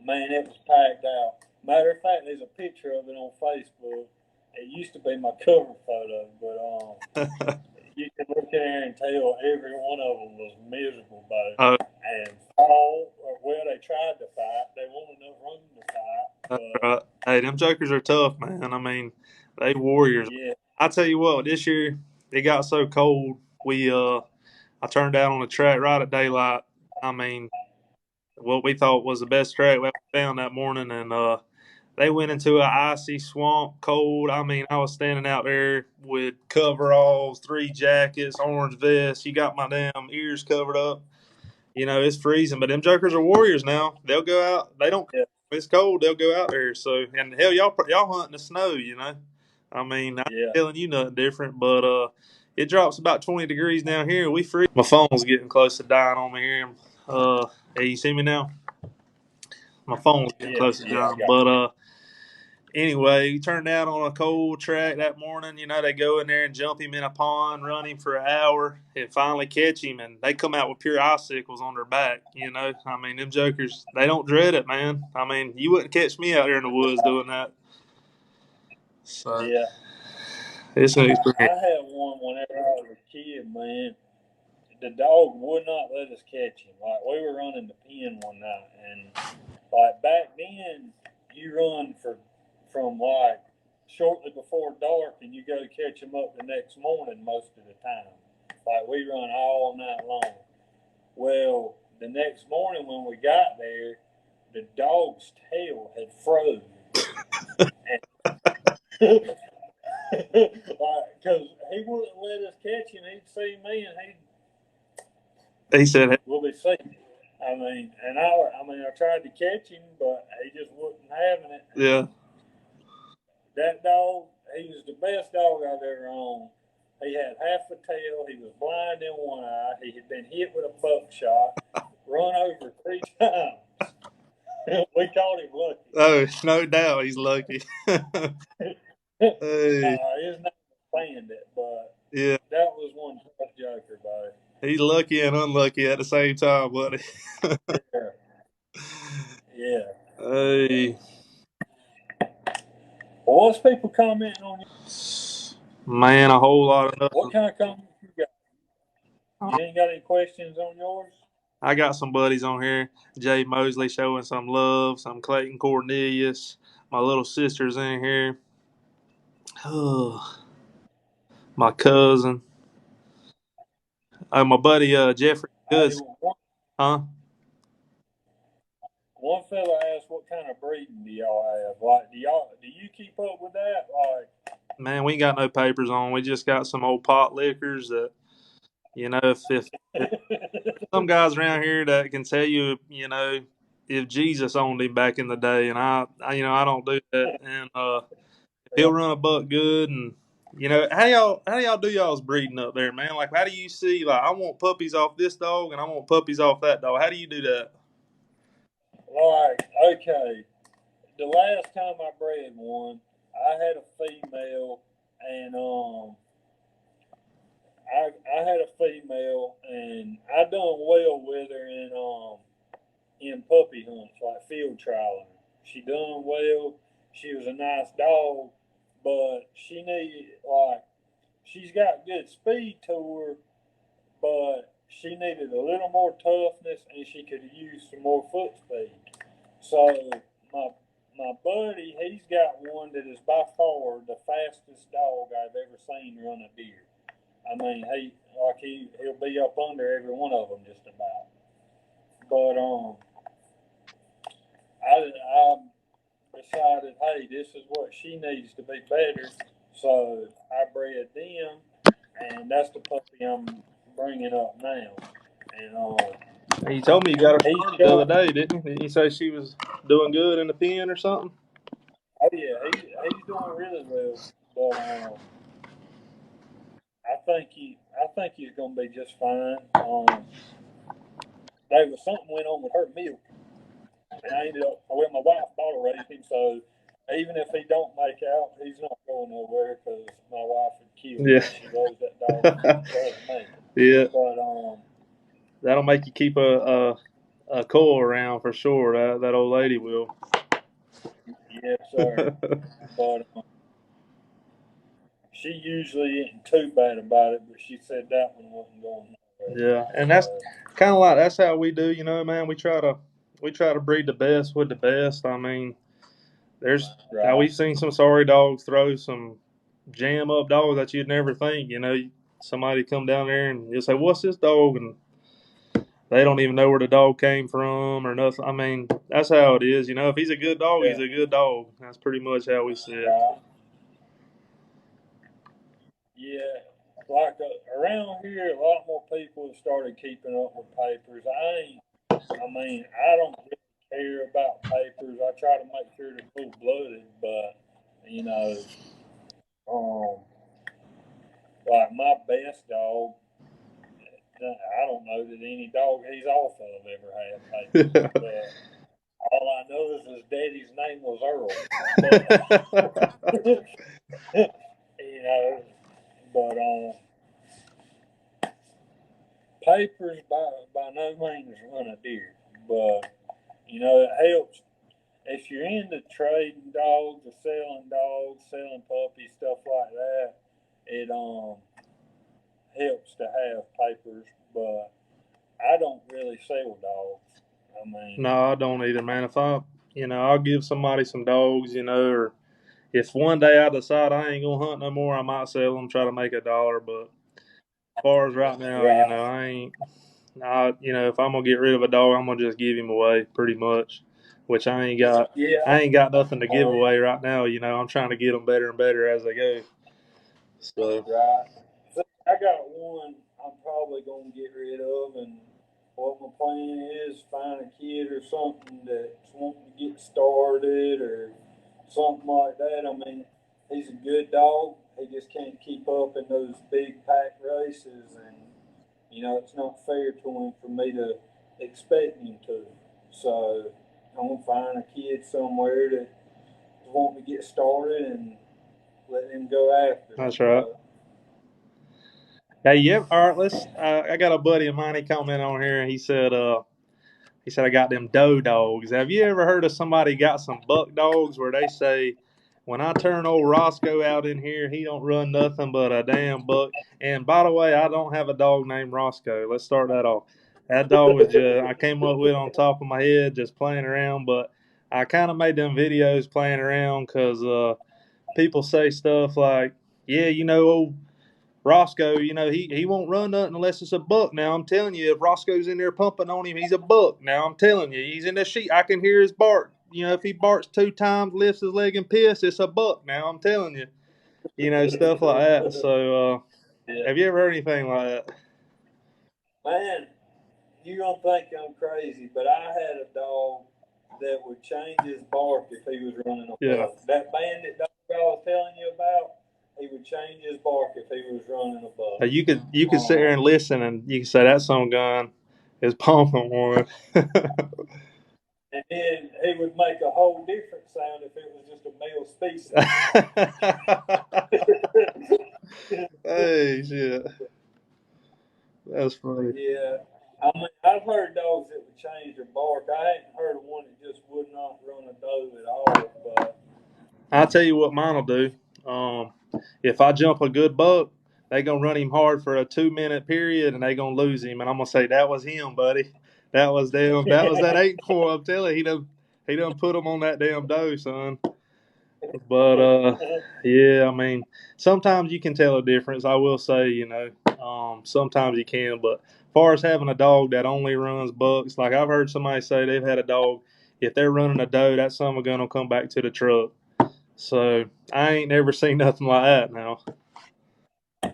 S2: man, it was packed out. Matter of fact, there's a picture of it on Facebook. It used to be my cover photo, but you can look in there and tell every one of them was miserable,
S1: Oh,
S2: and fall. Well, they tried to fight. They wanted enough room to fight,
S1: that's
S2: but
S1: right. Hey, them jokers are tough, man. I mean, they warriors.
S2: yeah,
S1: I tell you what, this year it got so cold. I turned out on the track right at daylight. I mean, what we thought was the best track we found that morning, and they went into an icy swamp, cold. I mean, I was standing out there with coveralls, 3 jackets, orange vest. You got my damn ears covered up. You know, it's freezing, but them jokers are warriors now. They'll go out. They don't.
S2: yeah,
S1: If it's cold, they'll go out there. So, and hell, y'all hunt in the snow. You know, I mean, I'm
S2: yeah,
S1: telling you nothing different, but it drops about 20 degrees down here. We freeze. My phone's getting close to dying on me here. Hey, you see me now? My phone's getting
S2: yeah,
S1: close to
S2: yeah. I
S1: dying,
S2: got
S1: but anyway, he turned out on a cold track that morning. You know, they go in there and jump him in a pond, run him for an hour, and finally catch him. And they come out with pure icicles on their back. You know, I mean, them jokers, they don't dread it, man. I mean, you wouldn't catch me out there in the woods doing that. So,
S2: yeah.
S1: it's an experience.
S2: I had one whenever I was a kid, man. The dog would not let us catch him. Like we were running the pen one night, and like back then, you run from like shortly before dark, and you go catch them up the next morning most of the time. Like we run all night long. Well, the next morning when we got there, the dog's tail had froze. Because he wouldn't let us catch him. He'd see me and
S1: He said, hey,
S2: we'll be safe. I mean, I tried to catch him, but he just wasn't having it.
S1: yeah.
S2: That dog, he was the best dog I've ever owned. He had half a tail. He was blind in one eye. He had been hit with a buckshot, run over 3 times. We called him lucky.
S1: Oh, no doubt he's lucky. Hey,
S2: His name was Bandit, but
S1: yeah.
S2: that was one tough joker, buddy.
S1: He's lucky and unlucky at the same time, buddy.
S2: Yeah, yeah.
S1: Hey.
S2: Well, what's people commenting on you?
S1: Man, a whole lot of
S2: What
S1: nothing.
S2: kind of comments you got? You ain't got any questions on yours?
S1: I got some buddies on here. Jay Mosley showing some love, some Clayton Cornelius. My little sister's in here. My cousin. Oh, my buddy Jeffrey
S2: Hey,
S1: Goods. Huh?
S2: one fella asked, "What kind of breeding do y'all have? Like, do you keep up with that? Like,
S1: Man, we ain't got no papers on. We just got some old pot lickers that, if some guys around here that can tell you, if Jesus owned him back in the day, and I don't do that. And if
S2: yeah.
S1: he'll run a buck good, and how y'all do y'all's breeding up there, man? Like, how do you see? Like, I want puppies off this dog, and I want puppies off that dog. How do you do that?
S2: Like, okay, the last time I bred one, I had a female, and I had a female, and I done well with her in puppy hunts, like field trialing. She done well. She was a nice dog, but she's got good speed to her, but she needed a little more toughness, and she could use some more foot speed. So my my buddy, he's got one that is by far the fastest dog I've ever seen run a deer. I mean, he'll be up under every one of them just about. But I decided, hey, this is what she needs to be better. So I bred them, and that's the puppy I'm bringing up now. And
S1: You told me you got her
S2: he's
S1: started the other
S2: got,
S1: day, didn't you? Didn't you say she was doing good in the pen or something?
S2: oh yeah, he's doing really well. But I think he's gonna be just fine. There was something went on with her milk, and I ended up well, my wife bottle raised him, so even if he don't make out, he's not going nowhere because my wife would kill me.
S1: Yeah.
S2: She loves that dog as me.
S1: Yeah.
S2: But
S1: That'll make you keep a coil around for sure. That old lady will.
S2: yes, sir. But she usually isn't too bad about it, but she said that one wasn't going nowhere.
S1: Yeah, and that's
S2: So
S1: kind of like that's how we do, man. We try to breed the best with the best. I mean, there's now
S2: right,
S1: we've seen some sorry dogs throw some jam up dogs that you'd never think. Somebody come down there and you'll say, "What's this dog?" and they don't even know where the dog came from or nothing. I mean, that's how it is. If he's a good dog, he's
S2: yeah,
S1: a good dog. That's pretty much how we see it.
S2: right, yeah. Like around here, a lot more people have started keeping up with papers. I mean, I don't really care about papers. I try to make sure they're full blooded, but you know, um, like my best dog, I don't know that any dog he's off of ever had papers. But all I know is his daddy's name was Earl. But you know, but papers by no means run a deer. But it helps if you're into trading dogs or selling puppies, stuff like that. It helps to have papers, but I don't really sell dogs. I mean,
S1: No, I don't either, man. I'll give somebody some dogs, or if one day I decide I ain't gonna hunt no more, I might sell them, try to make $1. But as far as right now,
S2: right?
S1: I ain't. If I'm gonna get rid of a dog, I'm gonna just give him away, pretty much. Which I ain't got.
S2: Yeah,
S1: I ain't got nothing to give
S2: uh,
S1: away right now. I'm trying to get them better and better as they go. So
S2: right. So I got one I'm probably gonna get rid of, and what my plan is, find a kid or something that's wanting to get started or something like that. I mean, he's a good dog. He just can't keep up in those big pack races, and it's not fair to him for me to expect him to. So I'm gonna find a kid somewhere that want to get started and let him go after it.
S1: that's right.
S2: But
S1: Hey, yeah. All right, let's. I got a buddy of mine. He commented on here, and he said I got them doe dogs. Have you ever heard of somebody got some buck dogs where they say, when I turn old Roscoe out in here, he don't run nothing but a damn buck. And by the way, I don't have a dog named Roscoe. Let's start that off. That dog was just I came up with on top of my head just playing around, but I kind of made them videos playing around because people say stuff like, yeah, old Roscoe, he won't run nothing unless it's a buck. Now I'm telling you, if Roscoe's in there pumping on him, he's a buck. Now I'm telling you, he's in the sheet. I can hear his bark. If he barks 2 times, lifts his leg and piss, it's a buck. Now I'm telling you, stuff like that. So,
S2: yeah,
S1: have you ever heard anything like that?
S2: man, you're gonna think I'm crazy, but I had a dog that would change his bark if he was running a
S1: Yeah.
S2: buck. That bandit dog I was telling you about, he would change his bark if he was running a buck.
S1: You could sit here and listen, and you can say that some gun is pumping one.
S2: And then he would make a whole different sound if it was just a male species.
S1: Hey, shit, that's funny.
S2: Yeah. I mean, I've heard dogs that would change their bark. I hadn't heard of one that just would not run a doe at all. But
S1: I'll tell you what mine'll do. Um, if I jump a good buck, they gonna run him hard for a 2 minute period, and they gonna lose him. And I'm gonna say that was him, buddy. That was them. That was that 8 4. I'm telling you, he done put them on that damn doe, son. But yeah, I mean, sometimes you can tell a difference. I will say, sometimes you can. But as far as having a dog that only runs bucks, like I've heard somebody say they've had a dog. If they're running a doe, that son of a gun will come back to the truck. So I ain't never seen nothing like that. Now,
S2: I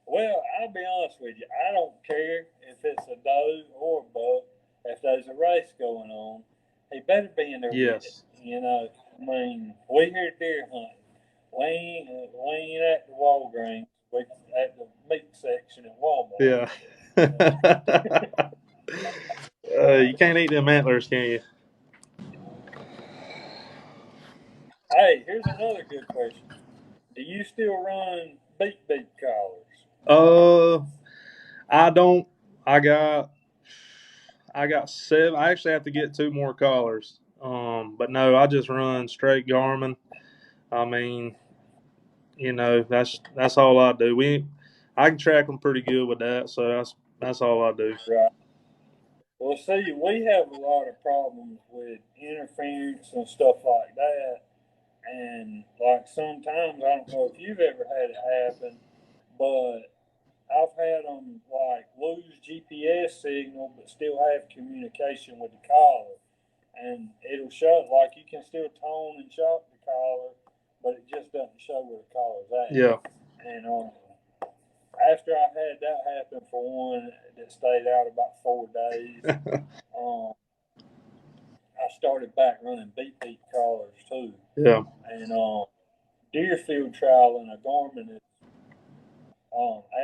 S2: well, I'll be honest with you. I don't care if it's a doe or a buck. If there's a race going on, he better be in there with it.
S1: yes,
S2: I mean, we here deer hunting. We ain't at the Walgreens. We at the meat section at Walmart.
S1: yeah. You can't eat them antlers, can you?
S2: Hey, here's another good question. Do you still run beat collars?
S1: Uh, I don't. I got I got seven. I actually have to get two more collars. But no, I just run straight Garmin. I mean, that's all I do. I can track them pretty good with that, so that's all I do.
S2: Right. Well, see, we have a lot of problems with interference and stuff like that. And like sometimes, I don't know if you've ever had it happen, but I've had them like lose GPS signal but still have communication with the collar. And it'll show like you can still tone and shock the collar, but it just doesn't show where the collar's at.
S1: Yeah,
S2: And after I had that happen for one that stayed out about 4 days, um, I started back running beat collars too.
S1: yeah,
S2: And Deerfield trial in a Garmin is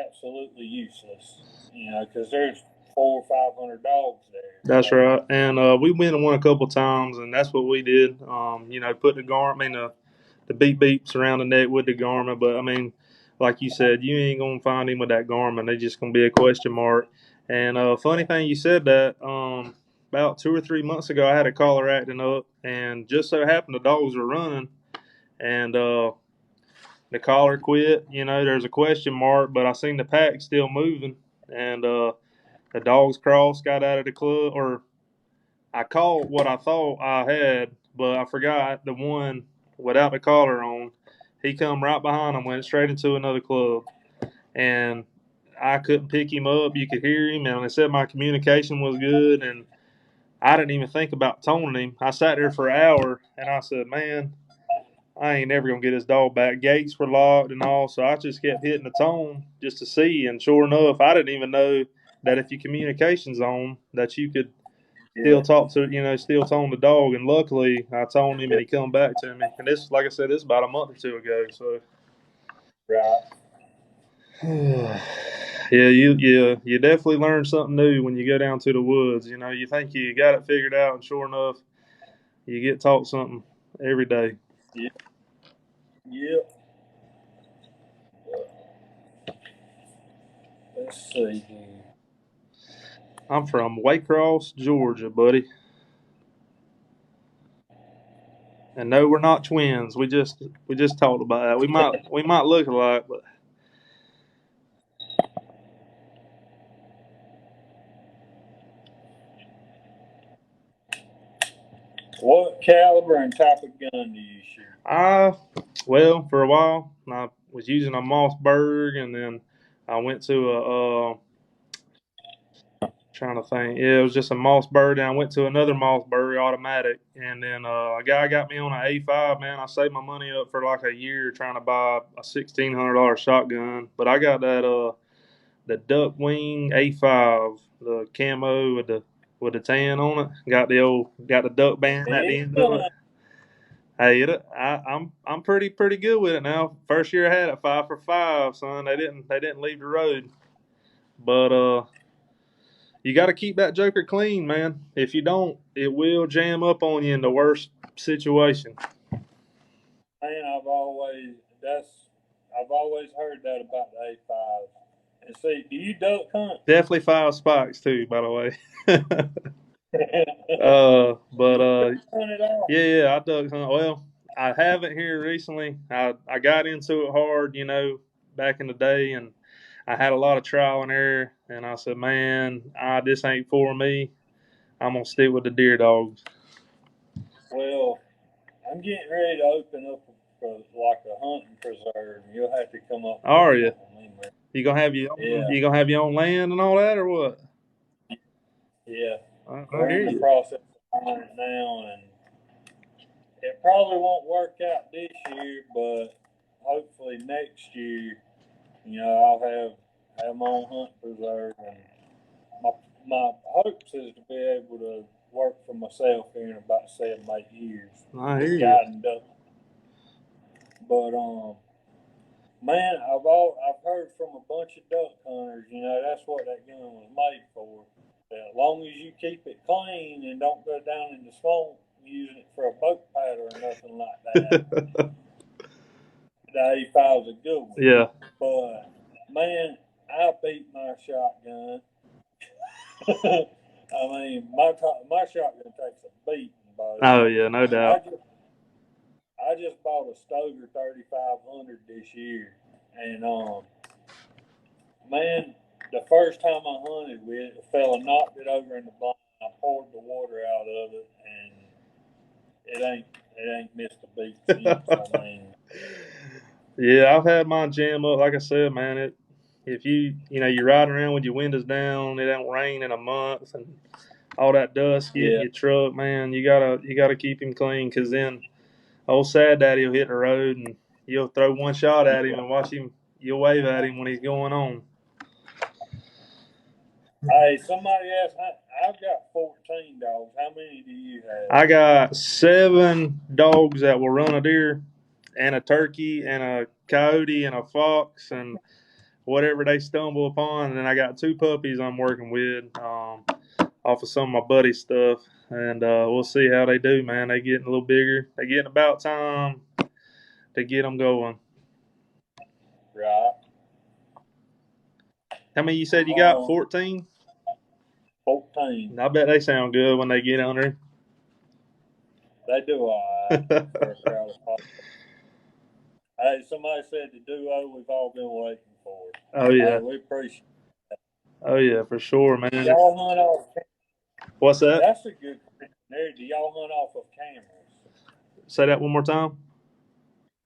S2: absolutely useless. Because there's 400 or 500 dogs there.
S1: that's
S2: So
S1: right. And we went and won a couple times, and that's what we did. Put the Garmin, the beeps around the neck with the Garmin. But I mean, like you said, you ain't gonna find him with that Garmin. They just gonna be a question mark. And funny thing you said that. About 2 or 3 months ago, I had a collar acting up, and just so happened the dogs were running, and the collar quit. There's a question mark, but I seen the pack still moving, and the dogs crossed, got out of the club, or I caught what I thought I had, but I forgot the one without the collar on. He come right behind him, went straight into another club, and I couldn't pick him up. You could hear him, and they said my communication was good, and I didn't even think about toning him. I sat there for an hour, and I said, "Man, I ain't never gonna get this dog back." Gates were locked and all, so I just kept hitting the tone just to see. And sure enough, I didn't even know that if your communication's on, that you could still
S2: yeah,
S1: talk to, still tone the dog. And luckily, I toned him and he come back to me. And this, like I said, this is about a month or two ago. So,
S2: right.
S1: yeah, you definitely learn something new when you go down to the woods. You think you got it figured out, and sure enough, you get taught something every day.
S2: Yeah, yeah. Let's see here.
S1: I'm from Waycross, Georgia, buddy. And no, we're not twins. We just talked about that. We might look alike, but
S2: What caliber and type of gun do you shoot?
S1: well, for a while I was using a Mossberg, and then I went to a trying to think. Yeah, it was just a Mossberg. And I went to another Mossberg automatic, and then a guy got me on an A5. Man, I saved my money up for like a year trying to buy a $1,600 shotgun, but I got that the Duck Wing A5, the camo with the tan on it. Got the duck band at the end of
S2: Yeah,
S1: it. Hey, I'm pretty good with it now. First year I had it 5 for 5, son. They didn't leave the road, but you got to keep that joker clean, man. If you don't, it will jam up on you in the worst situation.
S2: man, I've always heard that about the A5. And see, do you duck hunt?
S1: Definitely 5 spikes too, by the way. But
S2: You duck hunt at all?
S1: yeah, I duck hunt. Well, I haven't here recently. I got into it hard, back in the day, and I had a lot of trial and error. And I said, man, this ain't for me. I'm gonna stick with the deer dogs.
S2: Well, I'm getting ready to open up like a hunting preserve. You'll have to come up there
S1: Are
S2: and
S1: you?
S2: hunt with me, man.
S1: You gonna have your own?
S2: Yeah,
S1: You gonna have your own land and all that, or what?
S2: yeah.
S1: I
S2: We're
S1: hear
S2: in the
S1: you.
S2: process of buying it now, and it probably won't work out this year, but hopefully next year, I'll have my own hunt preserve, and my my hopes is to be able to work for myself here in about 7, 8 years,
S1: I hear you.
S2: guiding duck. But man, I've heard from a bunch of duck hunters, that's what that gun was made for. As long as you keep it clean and don't go down in the swamp using it for a boat paddle or nothing like that, the 85 is a good one.
S1: Yeah.
S2: But man, I beat my shotgun. I mean, my shotgun takes a beating, buddy.
S1: Oh yeah, no
S2: I
S1: doubt.
S2: just I just bought a Stoker 3500 this year, and man, the first time I hunted with it, a fella knocked it over in the blind. I poured the water out of it, and it ain't missed a beat since. I mean,
S1: Yeah, I've had mine jam up. Like I said, man, if you ride around with your windows down, it don't rain in a month, and all that dust getting
S2: yeah,
S1: your truck, man, you gotta keep him clean, because then old sad daddy will hit the road and you'll throw one shot at him and watch him. You'll wave at him when he's going on.
S2: hey, somebody asked. I've got 14 dogs. How many do you have?
S1: I got 7 dogs that will run a deer, and a turkey, and a coyote, and a fox, and whatever they stumble upon. And then I got 2 puppies I'm working with, off of some of my buddy stuff. And we'll see how they do, man. They getting a little bigger. They getting about time to get them going.
S2: Right.
S1: How many you said you got?
S2: Um,
S1: 14?
S2: 14.
S1: I bet they sound good when they get on there.
S2: They do all right for a crowd of five. Hey, somebody said the duo we've all been waiting for.
S1: Oh
S2: Hey,
S1: yeah.
S2: we appreciate
S1: Oh yeah, for sure,
S2: it.
S1: man.
S2: Y'all hunt off.
S1: What's that?
S2: That's a good question there. Do y'all hunt off of cameras?
S1: Say that one more time.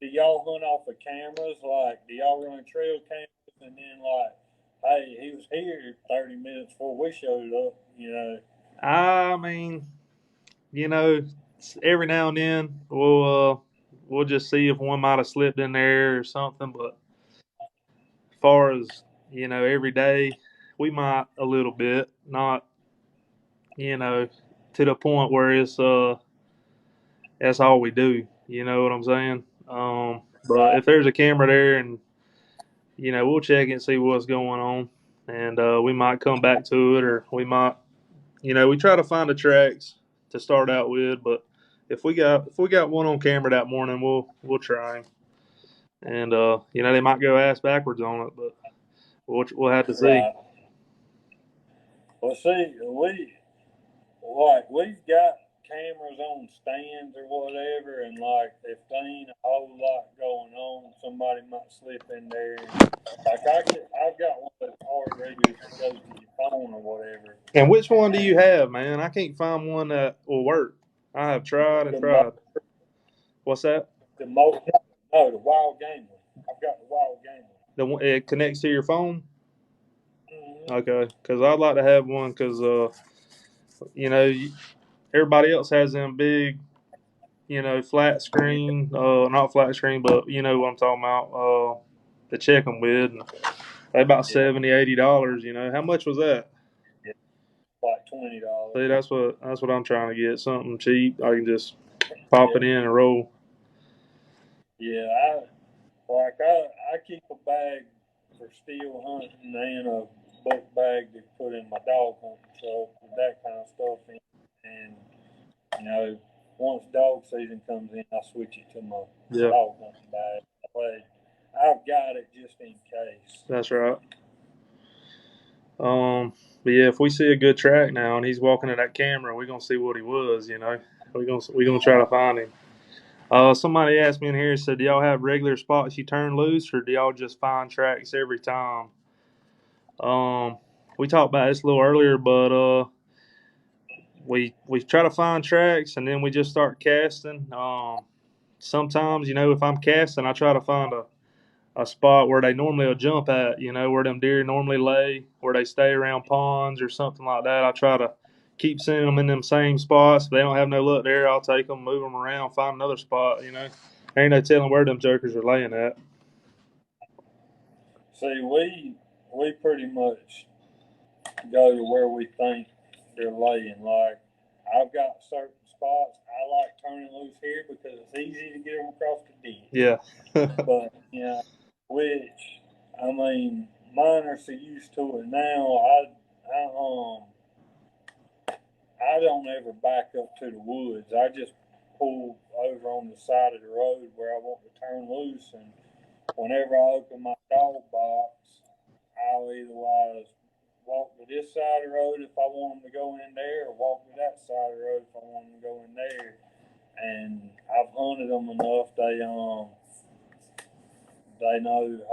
S2: Do y'all hunt off of cameras? Like, do y'all run trail cameras and then like, hey, he was here 30 minutes before we showed up?
S1: I mean, you know, every now and then we'll just see if one might have slipped in there or something. But as far as every day, we might a little bit, not to the point where it's that's all we do. You know what I'm saying? But
S2: Right,
S1: if there's a camera there, and we'll check it and see what's going on, and we might come back to it, or we might, we try to find the tracks to start out with. But if we got one on camera that morning, we'll try 'em. And they might go ass backwards on it, but we'll have to see.
S2: right. Well, see, we've got cameras on stands or whatever, and like if there ain't a whole lot going on, somebody might slip in there. And, like I've got one of those hard readers that goes to your phone or whatever.
S1: And which one do you
S2: And
S1: have, man? I can't find one that will work. I have tried and
S2: the mo
S1: tried. What's that?
S2: the mo no, the wild game one. I've got the wild game
S1: The one it connects to your phone?
S2: one.
S1: Okay, because I'd like to have one, because you know everybody else has them big, flat screen, not flat screen, but you know what I'm talking about, to check them with. And they about
S2: Yeah,
S1: $70, $80. How much was that?
S2: yeah, like $20.
S1: See, that's what I'm trying to get. Something cheap. I can just pop
S2: Yeah,
S1: it in and roll.
S2: yeah. I keep a bag for steel hunting and a book bag to put in my dog hunting truck with that kind of stuff in. And once dog season comes in, I switch it to my
S1: Yeah,
S2: dog hunting bag. That way, I've got it just in case.
S1: that's right. But yeah, if we see a good track now and he's walking to that camera, we're gonna see what he was. We're gonna try to find him. Somebody asked me in here, said, "Do y'all have regular spots you turn loose, or do y'all just find tracks every time?" Um, we talked about this a little earlier, but we try to find tracks, and then we just start casting. Sometimes, if I'm casting, I try to find a spot where they normally will jump at, where them deer normally lay, where they stay around ponds or something like that. I try to keep sending them in them same spots. If they don't have no luck there, I'll take them, move them around, find another spot. There ain't no telling where them jokers are laying at.
S2: See, we pretty much go to where we think they're laying. Like, I've got certain spots I like turning loose here because it's easy to get them across the ditch.
S1: Yeah.
S2: But which I mean, mine are so used to it now. I don't ever back up to the woods. I just pull over on the side of the road where I want to turn loose, and whenever I open my dog box, I'll either walk to this side of the road if I want them to go in there, or walk to that side of the road if I want them to go in there. And I've hunted them enough; they know,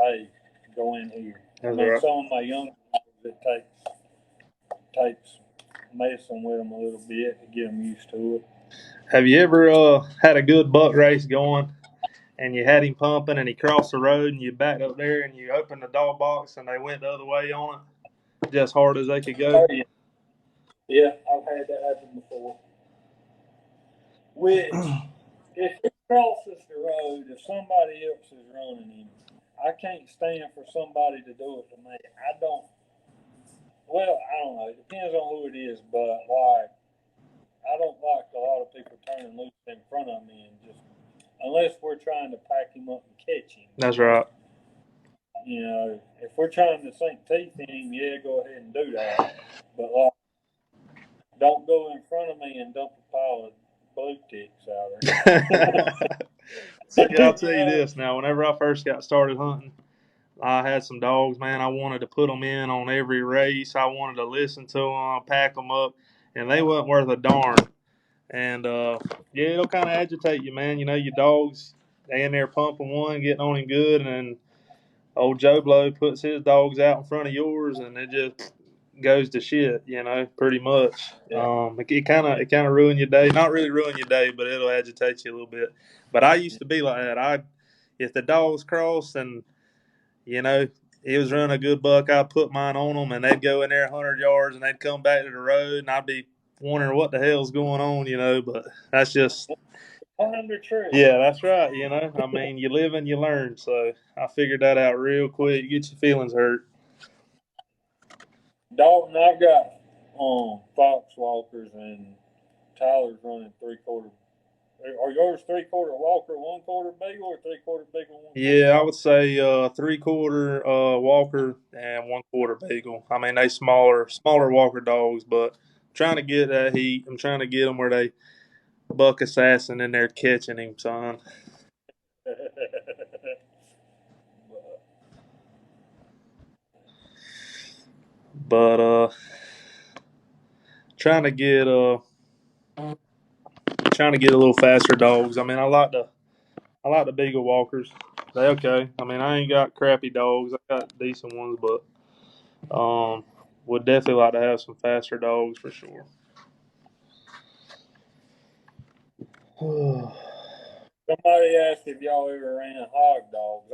S2: hey, go in here.
S1: That's right.
S2: Some of my young dogs, it takes messing with them a little bit to get them used to it.
S1: Have you ever had a good buck race going, and you had him pumping, and he crossed the road, and you backed up there, and you opened the dog box, and they went the other way on it, just hard as they could go?
S2: Oh, yeah, I've had that happen before. Which, if he crosses the road, if somebody else is running him, I can't stand for somebody to do it to me. I don't. Well, I don't know. It depends on who it is, but like, I don't like a lot of people turning loose in front of me and just unless we're trying to pack him up and catch him.
S1: That's right.
S2: If we're trying to sink teeth in him, yeah, go ahead and do that. But like, don't go in front of me and dump a pile of blue ticks out there.
S1: See, I'll tell you this now. Whenever I first got started hunting, I had some dogs, man. I wanted to put them in on every race. I wanted to listen to them, pack them up, and they wasn't worth a darn. And yeah, it'll kind of agitate you, man. Your dogs, they in there pumping one, getting on him good, and then old Joe Blow puts his dogs out in front of yours, and it just goes to shit, pretty much. It kind of ruin your day. Not really ruin your day, but it'll agitate you a little bit. But I used to be like that. If the dogs crossed and he was running a good buck, I'd put mine on them, and they'd go in there 100 yards, and they'd come back to the road, and I'd be wondering what the hell's going on. But that's just. Yeah, that's right. I mean, you live and you learn. So I figured that out real quick. You get your feelings hurt.
S2: Dalton, I've got fox walkers, and Tyler's running 3/4. Are yours 3/4 walker, 1/4 beagle, or 3/4 beagle, 1/4?
S1: Yeah, I would say 3/4 Walker and 1/4 Beagle. I mean, they smaller Walker dogs, but I'm trying to get that heat. I'm trying to get them where they buck assassin in there catching him, son. But trying to get a little faster dogs. I mean, I like the Beagle Walkers. They okay. I mean, I ain't got crappy dogs. I got decent ones, but would definitely like to have some faster dogs for sure.
S2: Somebody asked if y'all ever ran hog dogs.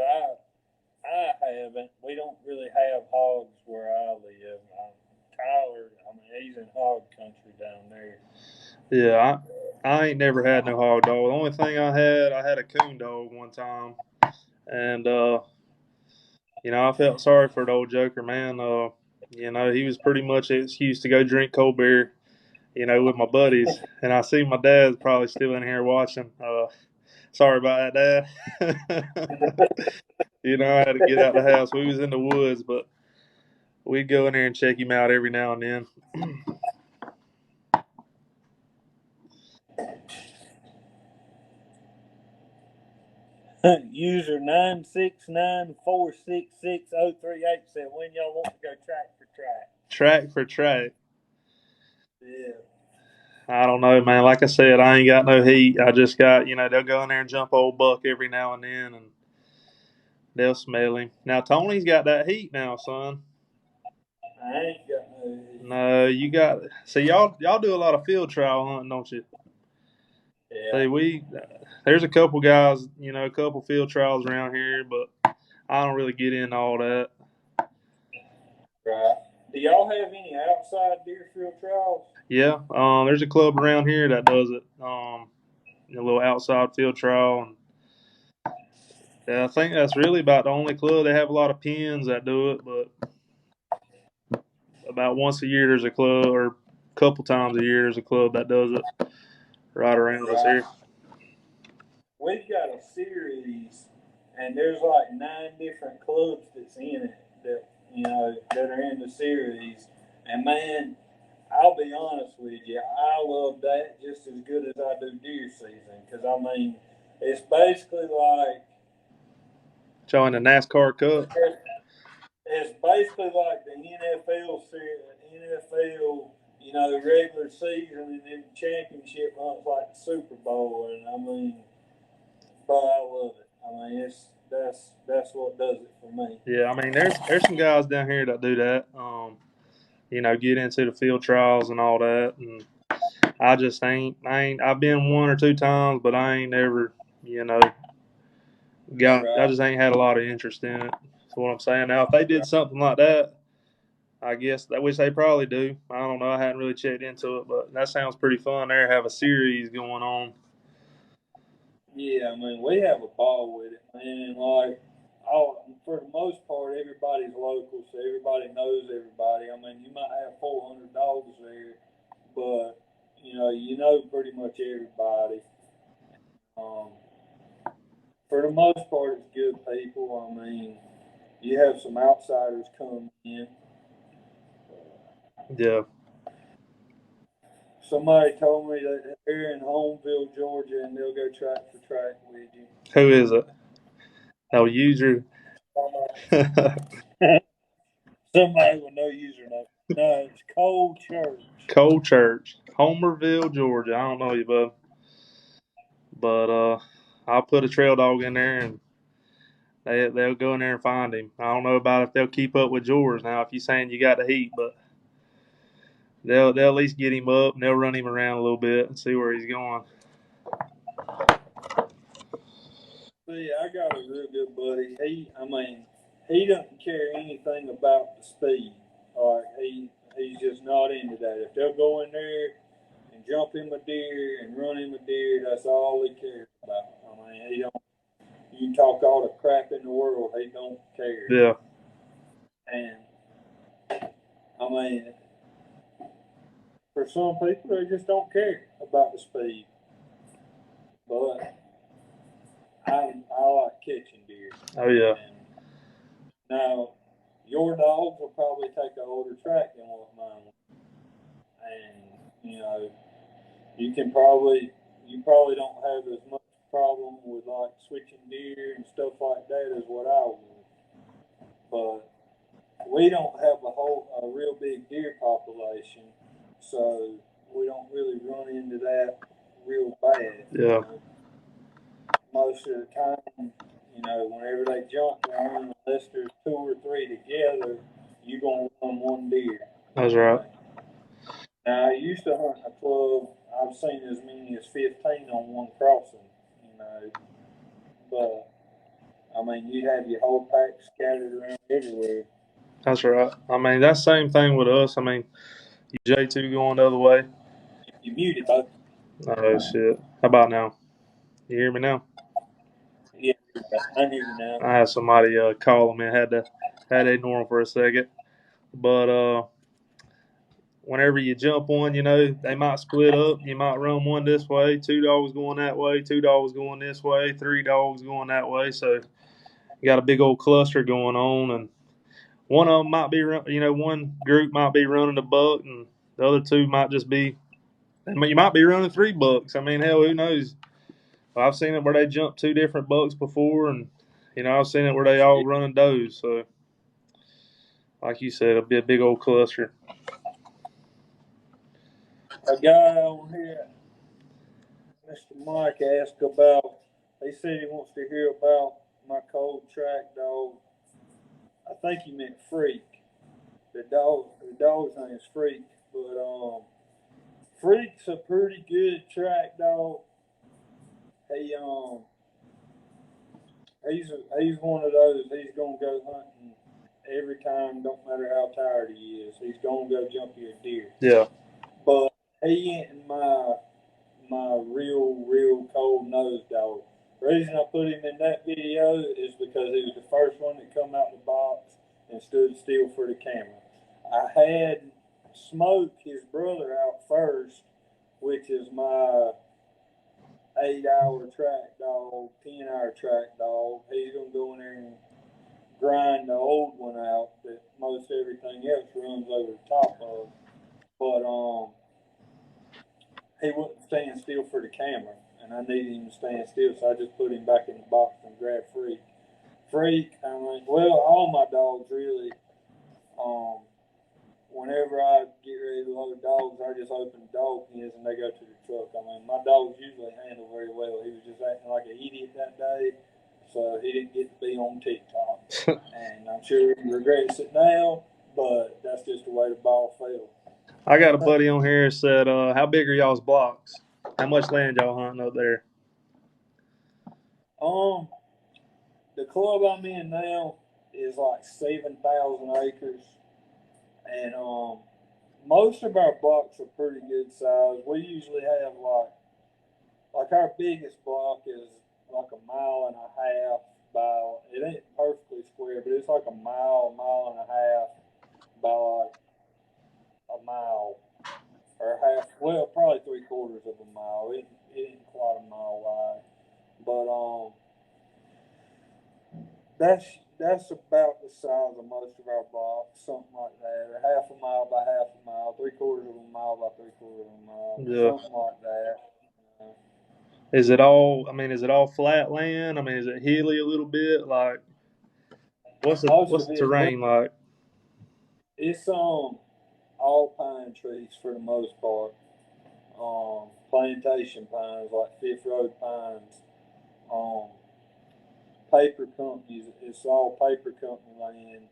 S2: I haven't. We don't really have hogs where I live. Tyler, I mean, he's in hog country down there.
S1: Yeah, I ain't never had no hog dog. The only thing I had a coon dog one time, and I felt sorry for the old joker, man. He was pretty much an excuse to go drink cold beer, with my buddies. And I see my dad's probably still in here watching. Sorry about that, Dad. I had to get out the house. We was in the woods, but we'd go in there and check him out every now and then.
S2: User 969466038 said, when y'all want to go track for track?
S1: Track for track.
S2: Yeah.
S1: I don't know, man. Like I said, I ain't got no heat. I just got, they'll go in there and jump old buck every now and then, and they'll smell him. Now Tony's got that heat now, son.
S2: I ain't got no heat.
S1: No, you got see y'all do a lot of field trial hunting, don't you?
S2: Yeah,
S1: See, there's a couple guys, a couple field trials around here, but I don't really get into all that.
S2: right. Do y'all have any outside deer field trials?
S1: Yeah, there's a club around here that does it. A little outside field trial, and yeah, I think that's really about the only club. They have a lot of pins that do it, but about once a year there's a club, or a couple times a year there's a club that does it right around us
S2: Right.
S1: here.
S2: We've got a series, and there's like 9 different clubs that's in it that are in the series. And man, I'll be honest with you, I love that just as good as I do deer season. Because I mean, it's basically like
S1: Showing the NASCAR Cup.
S2: it's basically like the NFL series, NFL, regular season, and then championship hunts like the Super Bowl. And I mean, but I love it. I mean, that's what does it for me.
S1: Yeah, I mean there's some guys down here that do that. Get into the field trials and all that, and I just ain't. I've been one or two times, but I ain't never, you know, got. I
S2: Right,
S1: just ain't had a lot of interest in it. That's what I'm saying. Now, if they did something like that, I guess I wish they probably do. I don't know. I hadn't really checked into it, but that sounds pretty fun. There, have a series going on.
S2: yeah, I mean, we have a ball with it, man. Like, for the most part, everybody's local, so everybody knows everybody. I mean, you might have 400 dogs there, but you know pretty much everybody. Um, for the most part, it's good people. I mean, you have some outsiders come in.
S1: Yeah.
S2: Somebody told me that they're in Homeville, Georgia, and they'll go track for track with you.
S1: Who is it? Oh, user.
S2: Somebody with no username. No, it's Cold Church.
S1: Cole Church, Homerville, Georgia. I don't know you, bud, but I'll put a trail dog in there and they'll go in there and find him. I don't know about if they'll keep up with yours now. If you're saying you got the heat, but they'll at least get him up and they'll run him around a little bit and see where he's going.
S2: See, I got a real good buddy. He doesn't care anything about the speed. Like he's just not into that. If they'll go in there and jump him a deer and run him a deer, that's all he cares about. I mean, he don't. You can talk all the crap in the world, he don't care.
S1: Yeah,
S2: And I mean, for some people, they just don't care about the speed. But I like catching deer.
S1: oh yeah,
S2: And now, your dogs will probably take an older track than what mine will. And, you probably don't have as much problem with like switching deer and stuff like that as what I would. But we don't have a real big deer population, so we don't really run into that real bad.
S1: yeah.
S2: Most of the time, whenever they jump one, unless there's 2 or 3 together, you're gonna run one deer.
S1: That's right.
S2: Now I used to hunt in a club. I've seen as many as 15 on one crossing. You know, but I mean, you have your whole pack scattered around everywhere.
S1: That's right. I mean, that's the same thing with us. I mean, J2 going the other way.
S2: You muted both.
S1: Oh shit. How about now? You hear me now?
S2: Yeah, I hear you now.
S1: I had somebody call me. Had to ignore them for a second. But whenever you jump one, they might split up. You might run one this way, two dogs going that way, two dogs going this way, three dogs going that way. So you got a big old cluster going on, and one of them might be, one group might be running a buck, and the other two might just be. I mean, you might be running 3 bucks. I mean, hell, who knows? I've seen it where they jump two different bucks before, and I've seen it where they all running does. So, like you said, it'll be a big old cluster.
S2: A guy on here, Mr. Mike, asked about. He said he wants to hear about my cold track dog. I think he meant freak. The dog's name is Freak, but Freak's a pretty good track dog. He he's one of those. He's gonna go hunting every time, don't matter how tired he is. He's gonna go jump you a deer.
S1: Yeah.
S2: But he ain't my real cold nose dog. The reason I put him in that video is because he was the first one that come out the box and stood still for the camera. I had Smoke, his brother, out first, which is my 8 hour track dog, 10 hour track dog. He's gonna go in there and grind the old one out that most everything else runs over the top of. But he wouldn't stand still for the camera, and I needed him to stand still, so I just put him back in the box and grabbed Freak. Freak, I mean, well, all my dogs really. Um, Whenever I get ready to load dogs, I just open the dog pens and they go to the truck. I mean, my dogs usually handle very well. He was just acting like an idiot that day, so he didn't get to be on TikTok. And I'm sure he regrets it now, but that's just the way the ball fell.
S1: I got a buddy on here that said, how big are y'all's blocks? How much land y'all hunting up there?
S2: Um, the club I'm in now is like 7,000 acres, and most of our blocks are pretty good size. We usually have like our biggest block is like a mile and a half by, it ain't perfectly square, but it's like a mile and a half by like a mile or half, well, probably 3/4 of a mile. It ain't quite a mile wide, but that's about the size of most of our blocks, something like that, or half a mile by half a mile, 3/4 of a mile by 3/4 of a mile,
S1: Yeah.
S2: something like that. Uh,
S1: Is it all? I mean, is it all flat land? I mean, is it hilly a little bit? Like,
S2: Most
S1: what's
S2: of
S1: the
S2: it,
S1: terrain like?
S2: it's all pine trees for the most part. Plantation pines like Fifth Road pines. Um, Paper companies. It's all paper company land.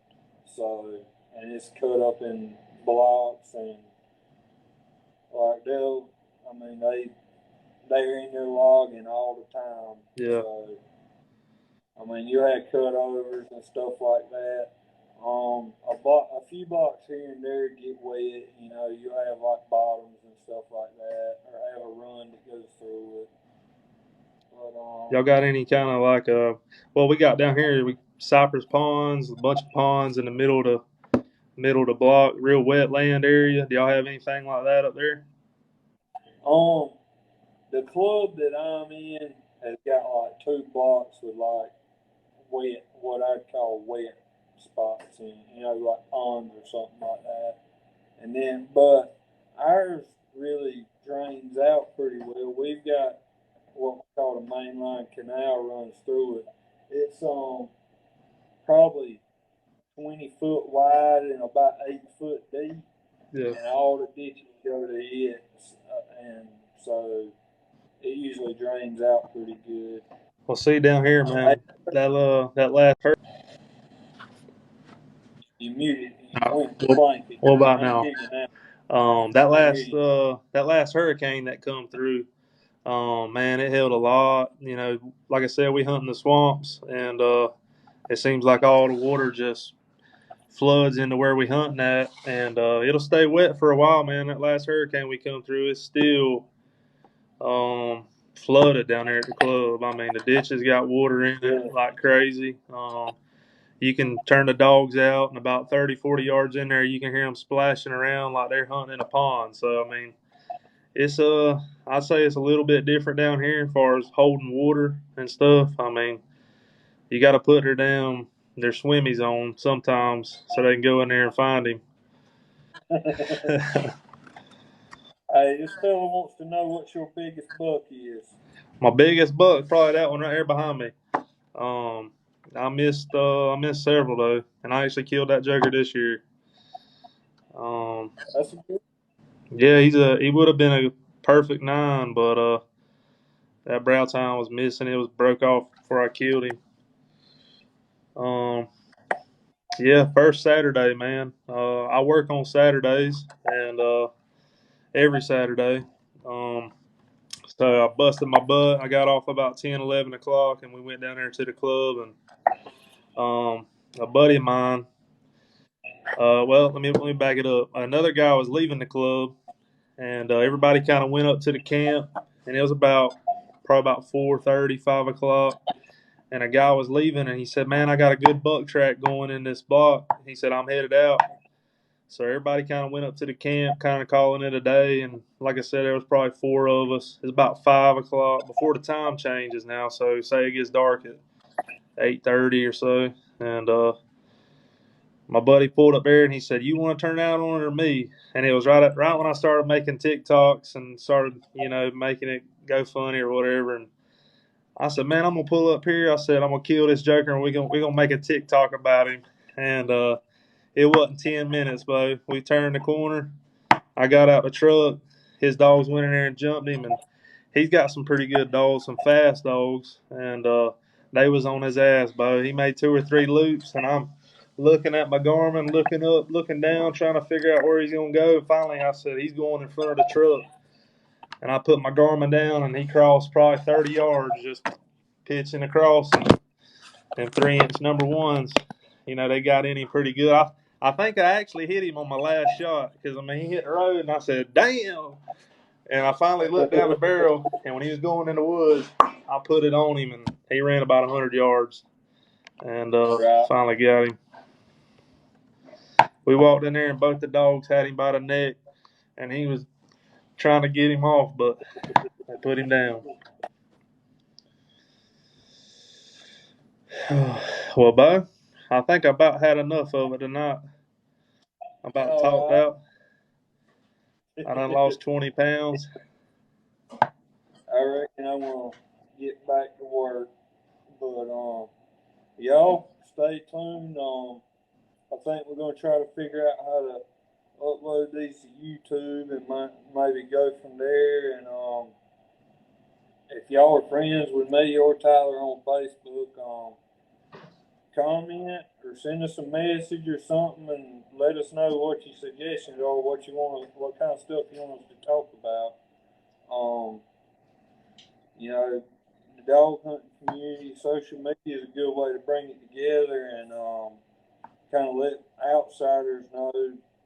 S2: So and it's cut up in blocks and like I mean they're in there logging all the time.
S1: Yeah.
S2: So I mean you had cutovers and stuff like that. A few blocks here and there get wet. You know, you have like bottoms and stuff like that, or have a run that goes through it. But
S1: Y'all got any kind of like well, we got down here cypress ponds, a bunch of ponds in the middle of the block, real wet land area. Do y'all have anything like that up there?
S2: um, the club that I'm in has got like two blocks with like wet, what I'd call wet spots in, you know, like ponds or something like that. And then, but ours really drains out pretty well. We've got what we call a mainline canal runs through it. It's probably 20 foot wide and about 8 foot deep,
S1: Yeah.
S2: and all the ditches go to it, and so it usually drains out pretty good.
S1: Well, see down here,
S2: Hey,
S1: man. That last
S2: you muted, you
S1: hur-
S2: went
S1: what,
S2: blank.
S1: what about
S2: I ain't
S1: now?
S2: hear you now.
S1: That last hurricane that come through. Man, it held a lot. You know, like I said, we hunt in the swamps, and it seems like all the water just floods into where we hunting at, and it'll stay wet for a while, man. That last hurricane we come through is still flooded down there at the club. I mean, the ditches got water in it
S2: Yeah.
S1: like crazy. You can turn the dogs out, and about 30, 40 yards in there, you can hear them splashing around like they're hunting in a pond. So, I mean, it's I'd say it's a little bit different down here as far as holding water and stuff. I mean, you got to put her down their swimmies on sometimes so they can go in there and find him.
S2: Hey, this fella wants to know what your biggest buck is.
S1: My biggest buck, probably that one right here behind me. Um, I missed several though, and I actually killed that jugger this year. Um,
S2: That's a good.
S1: yeah, he would have been a perfect 9, but that brow tine was missing. It was broke off before I killed him. Um, Yeah, first Saturday, man. I work on Saturdays and every Saturday. Um, so I busted my butt. I got off about 10, 11 o'clock, and we went down there to the club. And a buddy of mine, well, let me back it up. Another guy was leaving the club, and everybody kind of went up to the camp, and it was about probably about 4:30, 5 o'clock. And a guy was leaving, and he said, "Man, I got a good buck track going in this block." He said, "I'm headed out." So everybody kind of went up to the camp, kind of calling it a day. And like I said, there was probably four of us. It's about 5 o'clock before the time changes now. So say it gets dark at 8:30 or so, and my buddy pulled up there and he said, "You want to turn out on it or me?" And it was right when I started making TikToks and started making it go funny or whatever. And I said, "Man, I'm gonna pull up here." I said, "I'm gonna kill this joker and we gonna make a TikTok about him." And it wasn't 10 minutes, but we turned the corner. I got out the truck. His dogs went in there and jumped him, and he's got some pretty good dogs, some fast dogs, and they was on his ass, bo. He made two or three loops, and I'm looking at my Garmin, looking up, looking down, trying to figure out where he's gonna go. And finally, I said, "He's going in front of the truck," and I put my Garmin down, and he crossed probably 30 yards, just pitching across, and 3-inch number ones. They got in him pretty good. I think I actually hit him on my last shot because he hit the road, and I said, "Damn." And I finally looked down the barrel, and when he was going in the woods, I put it on him, and he ran about 100 yards, and
S2: Right.
S1: finally got him. We walked in there, and both the dogs had him by the neck, and he was trying to get him off, but they put him down. Well, Bo, I think I about had enough of it tonight. I about talked
S2: All
S1: out. I done
S2: right.
S1: lost 20 pounds.
S2: I reckon I'm gonna get back to work, but y'all stay tuned. I think we're gonna try to figure out how to upload these to YouTube and maybe go from there. And if y'all are friends with me or Tyler on Facebook, comment or send us a message or something and let us know what your suggestions are, what kind of stuff you want us to talk about. Um, the dog hunting community, social media is a good way to bring it together and kind of let outsiders know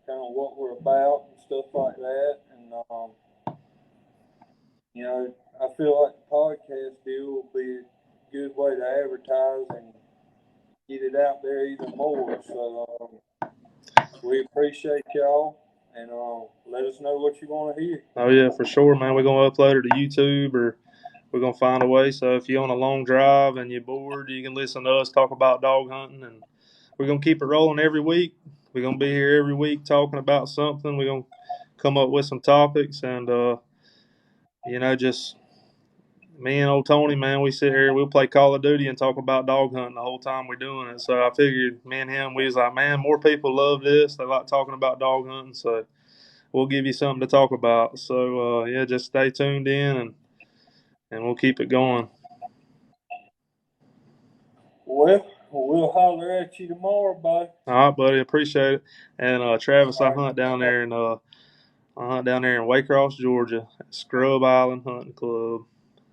S2: kind of what we're about and stuff like that. And I feel like the podcast deal will be a good way to advertise and get it out there even more. So we appreciate y'all and let us know what you want to hear.
S1: Oh yeah, for sure, man. We're gonna upload it to YouTube, or we're gonna find a way. So if you're on a long drive and you're bored, you can listen to us talk about dog hunting, and we're gonna keep it rolling every week. We're gonna be here every week talking about something. We're gonna come up with some topics, and just me and old Tony, man, we sit here, we'll play Call of Duty and talk about dog hunting the whole time we're doing it. So I figured, me and him, we was like, man, more people love this. They like talking about dog hunting, so we'll give you something to talk about. So yeah, just stay tuned in, and we'll keep it going.
S2: Well, we'll holler at you tomorrow, bud.
S1: All right, buddy, appreciate it. And Travis,
S2: All right.
S1: I hunt down there in Waycross, Georgia, at Scrub Island Hunting Club,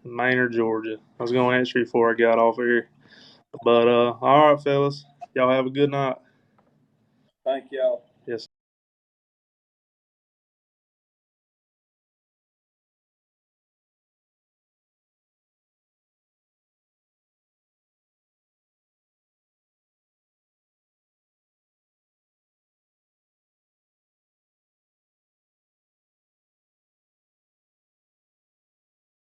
S1: in Maynard, Georgia. I was going to answer you before I got off here, but all right, fellas, y'all have a good night.
S2: Thank y'all.